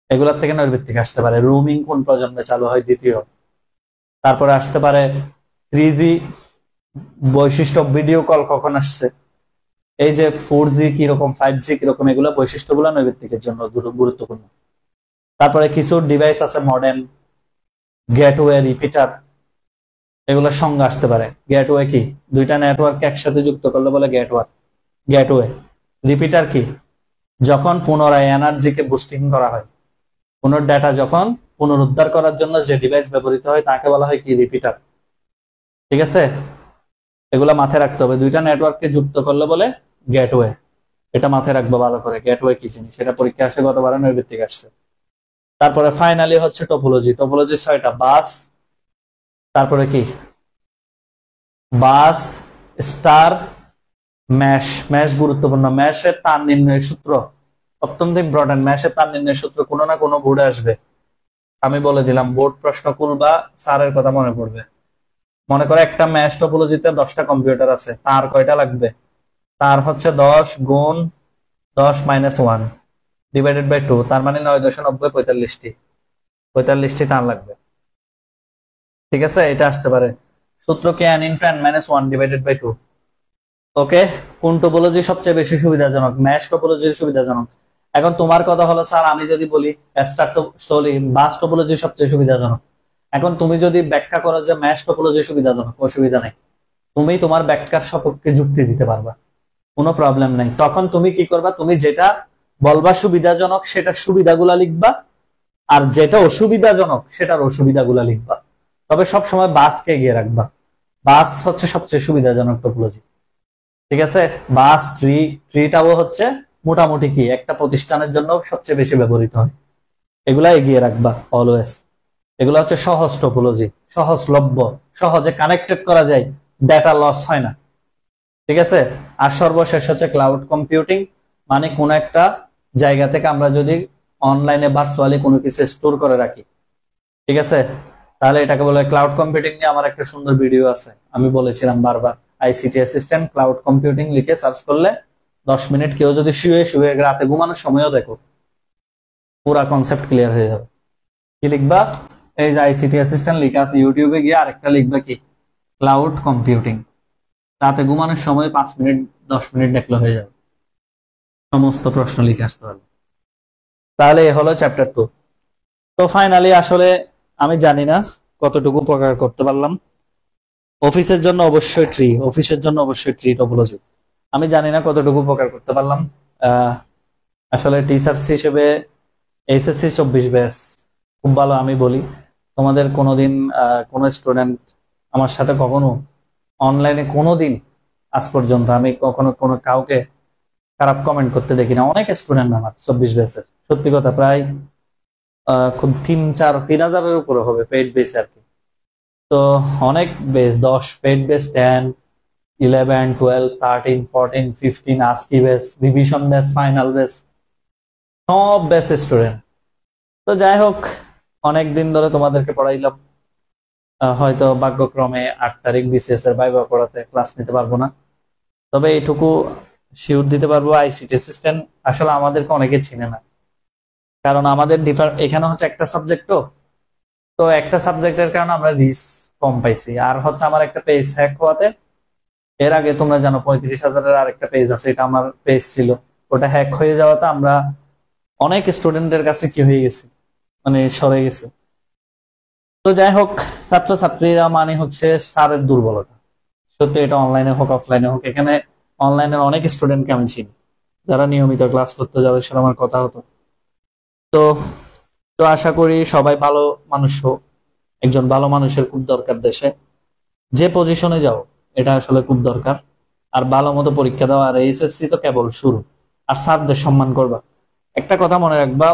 Speaker 1: এগুলার থেকে নৈর্ভিত্তিক আসতে পারে। রুমিং কোন প্রজন্মে চালু হয়, দ্বিতীয়। তারপরে আসতে পারে 3G বৈশিষ্ট্য, ভিডিও কল কখন আসছে, এই যে 4G কিরকম, 5G কিরকম, এগুলো বৈশিষ্ট্যগুলো নৈর্ভিত্তিকের জন্য গুরুত্বপূর্ণ। তারপরে কিছু ডিভাইস আছে, মডেম, গেটওয়ে, রিপিটার, এগুলোর সংজ্ঞা আসতে পারে। গেটওয়ে কি? 2টা নেটওয়ার্ক একসাথে যুক্ত করলে বলে গেটওয়ে। রিপিটার কি? যখন পুনরায় এনার্জিকে বুস্টিং করা হয়, কোন ডেটা যখন পুনরুদ্ধার করার জন্য যে ডিভাইস ব্যবহৃত হয় তাকে বলা হয় কি, রিপিটার। ঠিক আছে, এগুলা মাথায় রাখতে হবে। 2টা নেটওয়ার্ককে যুক্ত করলে বলে গেটওয়ে। এটা মাথায় রাখবো ভালো করে, গেটওয়ে কি জিনিস, সেটা পরীক্ষা আসে, গতবার নৈর্ভিত্তিক আসছে। তারপরে ফাইনালি হচ্ছে টোপোলজি। টোপোলজি 6টা, বাস, তারপরে কি, বাস, স্টার, ম্যাশ গুরুত্বপূর্ণ। ম্যাশের তার নির্ণয়ের সূত্র অত্যন্ত ইম্পর্টেন্ট। ম্যাশের তার নির্ণয়ের সূত্র কোনো না কোনো বোর্ডে আসবে, আমি বলে দিলাম। বোর্ড প্রশ্ন খুলবা, স্যারের কথা মনে পড়বে। মনে করে একটা ম্যাশ টোপোলজিতে 10টা কম্পিউটার আছে, তার কয়টা লাগবে? তার হচ্ছে 10 গুণ 10 - 1 ডিভাইডেড বাই 2, তার মানে 9.90, 45টি তার লাগবে। ঠিক আছে, এটা আসতে পারে। সূত্র কি, n × n - 1 ডিভাইডেড বাই 2। ওকে, কোন টোপোলজি সবচেয়ে বেশি সুবিধাজনক? ম্যাশ টোপোলজি সুবিধাজনক। এখন তোমার কথা হলো, স্যার আমি যদি বলি বাস টোপোলজি সবচেয়ে সুবিধাজনক, এখন তুমি যদি ব্যাখ্যা করো যে ম্যাশ টোপোলজি সুবিধাজনক, অসুবিধা নেই, তুমি তোমার ব্যাখ্যার সপক্ষে যুক্তি দিতে পারবা, কোনো প্রবলেম নাই। তখন তুমি কি করবা, তুমি যেটা বলবা সুবিধাজনক সেটা সুবিধাগুলা লিখবা, আর যেটা অসুবিধাজনক সেটার অসুবিধাগুলা লিখবা। তবে সব সময় বাসকে এগিয়ে রাখবা, বাস হচ্ছে সবচেয়ে সুবিধাজনক টোপোলজি। ঠিক আছে, বাস, ট্রিটাও হচ্ছে মোটামুটি কি একটা প্রতিষ্ঠানের জন্য সবচেয়ে বেশি ব্যবহৃত হয়, এগুলা এগিয়ে রাখবা অলওয়েজ। এগুলো হচ্ছে সহজ টোপোলজি, সহজলভ্য, সহজে কানেক্টেড করা যায়, ডেটা লস হয় না। ঠিক আছে, আর সর্বশেষ হচ্ছে ক্লাউড কম্পিউটিং, মানে কোন একটা জায়গা থেকে আমরা যদি অনলাইনে ভার্চুয়ালি কোনো কিছু স্টোর করে রাখি, ঠিক আছে, তাহলে এটাকে বলে ক্লাউড কম্পিউটিং। নিয়ে আমার একটা সুন্দর ভিডিও আছে, আমি বলেছিলাম বারবার, আইসিটি অ্যাসিস্ট্যান্ট ক্লাউড কম্পিউটিং লিখে সার্চ করলে 10 মিনিট কেউ যদি শুয়ে শুয়ে রাতে ঘুমানোর সময়ও দেখো, পুরা কনসেপ্ট ক্লিয়ার হয়ে যাবে। কি লিখবা? এই যে আইসিটি অ্যাসিস্ট্যান্ট লিখা আছে, ইউটিউবে গিয়ে আরেকটা লিখবা কি, ক্লাউড কম্পিউটিং। রাতে ঘুমানোর সময় 5 মিনিট 10 মিনিট দেখলে হয়ে যাবে, সমস্ত প্রশ্ন লিখে আসতে পারবে। তাহলে এ হলো চ্যাপ্টার 2। তো ফাইনালি আসলে আমি জানি না কতটুকু উপকার করতে পারলাম। অফিসের জন্য অবশ্যই ট্রি টপোলজি। আমি জানি না কতটুকু উপকার করতে পারলাম। আসলে টিচার্স হিসেবে এইচএসসি 24 ব্যাচ খুব ভালো। আমি বলি তোমাদের কোনোদিন কোনো স্টুডেন্ট আমার সাথে কখনো অনলাইনে কোনোদিন আজ পর্যন্ত আমি কখনো কোনো কাউকে খারাপ কমেন্ট করতে দেখি না। অনেক স্টুডেন্ট আমার 24 ব্যাচের, সত্যি কথা প্রায় খুব 3,000-3,000-এর উপরে হবে পেইড বেস আর কি। তো অনেক base, 10 paid base, 10, 11, 12, 13, 14, 15 ASCII base, revision base, final base, সব বেস স্টুডেন্ট। তো যাই হোক, অনেক দিন ধরে তোমাদেরকে পড়াইলাম। হয়তো ভাগ্যক্রমে 8 তারিখ বিসিএস এর ভাইভা পড়াতে ক্লাস নিতে পারবো না, তবে এইটুকু শিওর দিতে পারবো আইসিটি অ্যাসিস্ট্যান্ট আসলে আমাদেরকে অনেকে চিনে না। কারণ আমাদের এখানে হচ্ছে একটা সাবজেক্ট, তো একটা সাবজেক্টের কারণে আমরা রিস্ক কম পাইছি। আর হচ্ছে আমার একটা পেজ হ্যাক হওয়াতে, এর আগে তোমরা জানো 35,000-এর আরেকটা পেজ আছে, এটা আমার পেজ ছিল, ওটা হ্যাক হয়ে যাওয়াতে আমরা অনেক স্টুডেন্টের কাছে কি হয়ে গেছি, মানে সরে গেছে। তো যাই হোক, ছাত্রছাত্রীরা মানে হচ্ছে স্যারের দুর্বলতা। সত্যি এটা অনলাইনে হোক অফলাইনে হোক, এখানে অনলাইনের অনেক স্টুডেন্টকে আমি চিনি যারা নিয়মিত ক্লাস করতো, যাদের সাথে আমার কথা হতো। তো তো আশা করি সবাই ভালো মানুষ হোক। একজন ভালো মানুষের খুব দরকার দেশে, যে পজিশনে যাও এটা আসলে খুব দরকার। আর ভালো মতো পরীক্ষা দাও, আর এইচএসসি তো কেবল শুরু। আর স্যারদের সম্মান করবা। একটা কথা মনে রাখবা,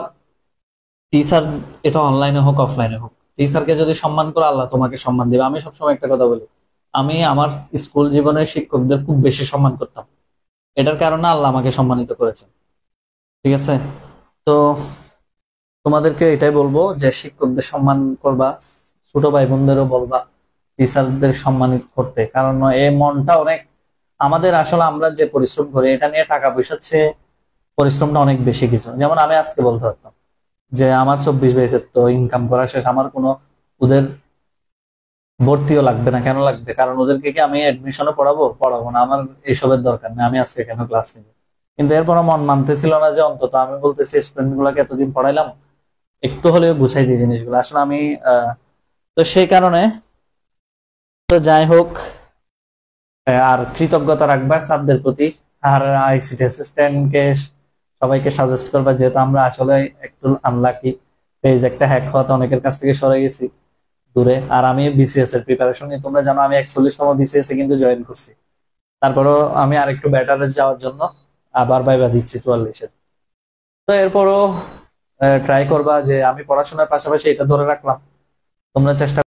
Speaker 1: টিচার এটা অনলাইনে হোক অফলাইনে হোক, টিচারকে যদি সম্মান করো আল্লাহ তোমাকে সম্মান দিবে। আমি সবসময় একটা কথা বলি, আমি আমার স্কুল জীবনের শিক্ষকদের খুব বেশি সম্মান করতাম, এটার কারণে আল্লাহ আমাকে সম্মানিত করেছেন। ঠিক আছে? তো তোমাদেরকে এটাই বলবো যে শিক্ষকদের সম্মান করবা, ছোট ভাই বোনদেরও বলবা টিচারদের সম্মানিত করতে। কারণ এই মনটা অনেক আমাদের, আসলে আমরা যে পরিশ্রম করি এটা নিয়ে টাকা পয়সার চেয়ে পরিশ্রমটা অনেক বেশি কিছু। যেমন আমি আজকে বলতে পারতাম যে আমার 24 ব্যাচের তো ইনকাম করা শেষ, আমার কোনো ওদের ভর্তিও লাগবে না। কেন লাগবে? কারণ ওদেরকে কি আমি অ্যাডমিশনে পড়াবো না, আমার এইসবের দরকার নেই, আমি আজকে কেন ক্লাস নিব। কিন্তু এরপর মন মানতেছিল না যে অন্তত আমি বলতেছি স্টুডেন্ট গুলাকে এতদিন পড়াইলাম, একটু হলেও বুঝাই দিই জিনিসগুলো। আসলে আমি তো সেই কারণে, তো যাই হোক, আর কৃতজ্ঞতা রাখবা স্যারদের প্রতি। আর আইসিটি অ্যাসিস্ট্যান্টকে সবাইকে সাজেস্ট করবা, যেহেতু আমরা আসলে একটু আনলাকি, পেজ একটা হ্যাক হওয়াতে অনেকের কাছ থেকে সরে গেছি দূরে। আর আমি বিসিএস এর প্রিপারেশন নিয়ে, তোমরা জানো আমি 41তম বিসিএস এ কিন্তু জয়েন করছি। তারপরও আমি আর একটু বেটারে যাওয়ার জন্য আবার ভাইবা দিচ্ছি 44-এর। তো এরপরও ট্রাই করবা যে আমি পড়াশোনার পাশাপাশি এটা ধরে রাখলাম, তোমরা চেষ্টা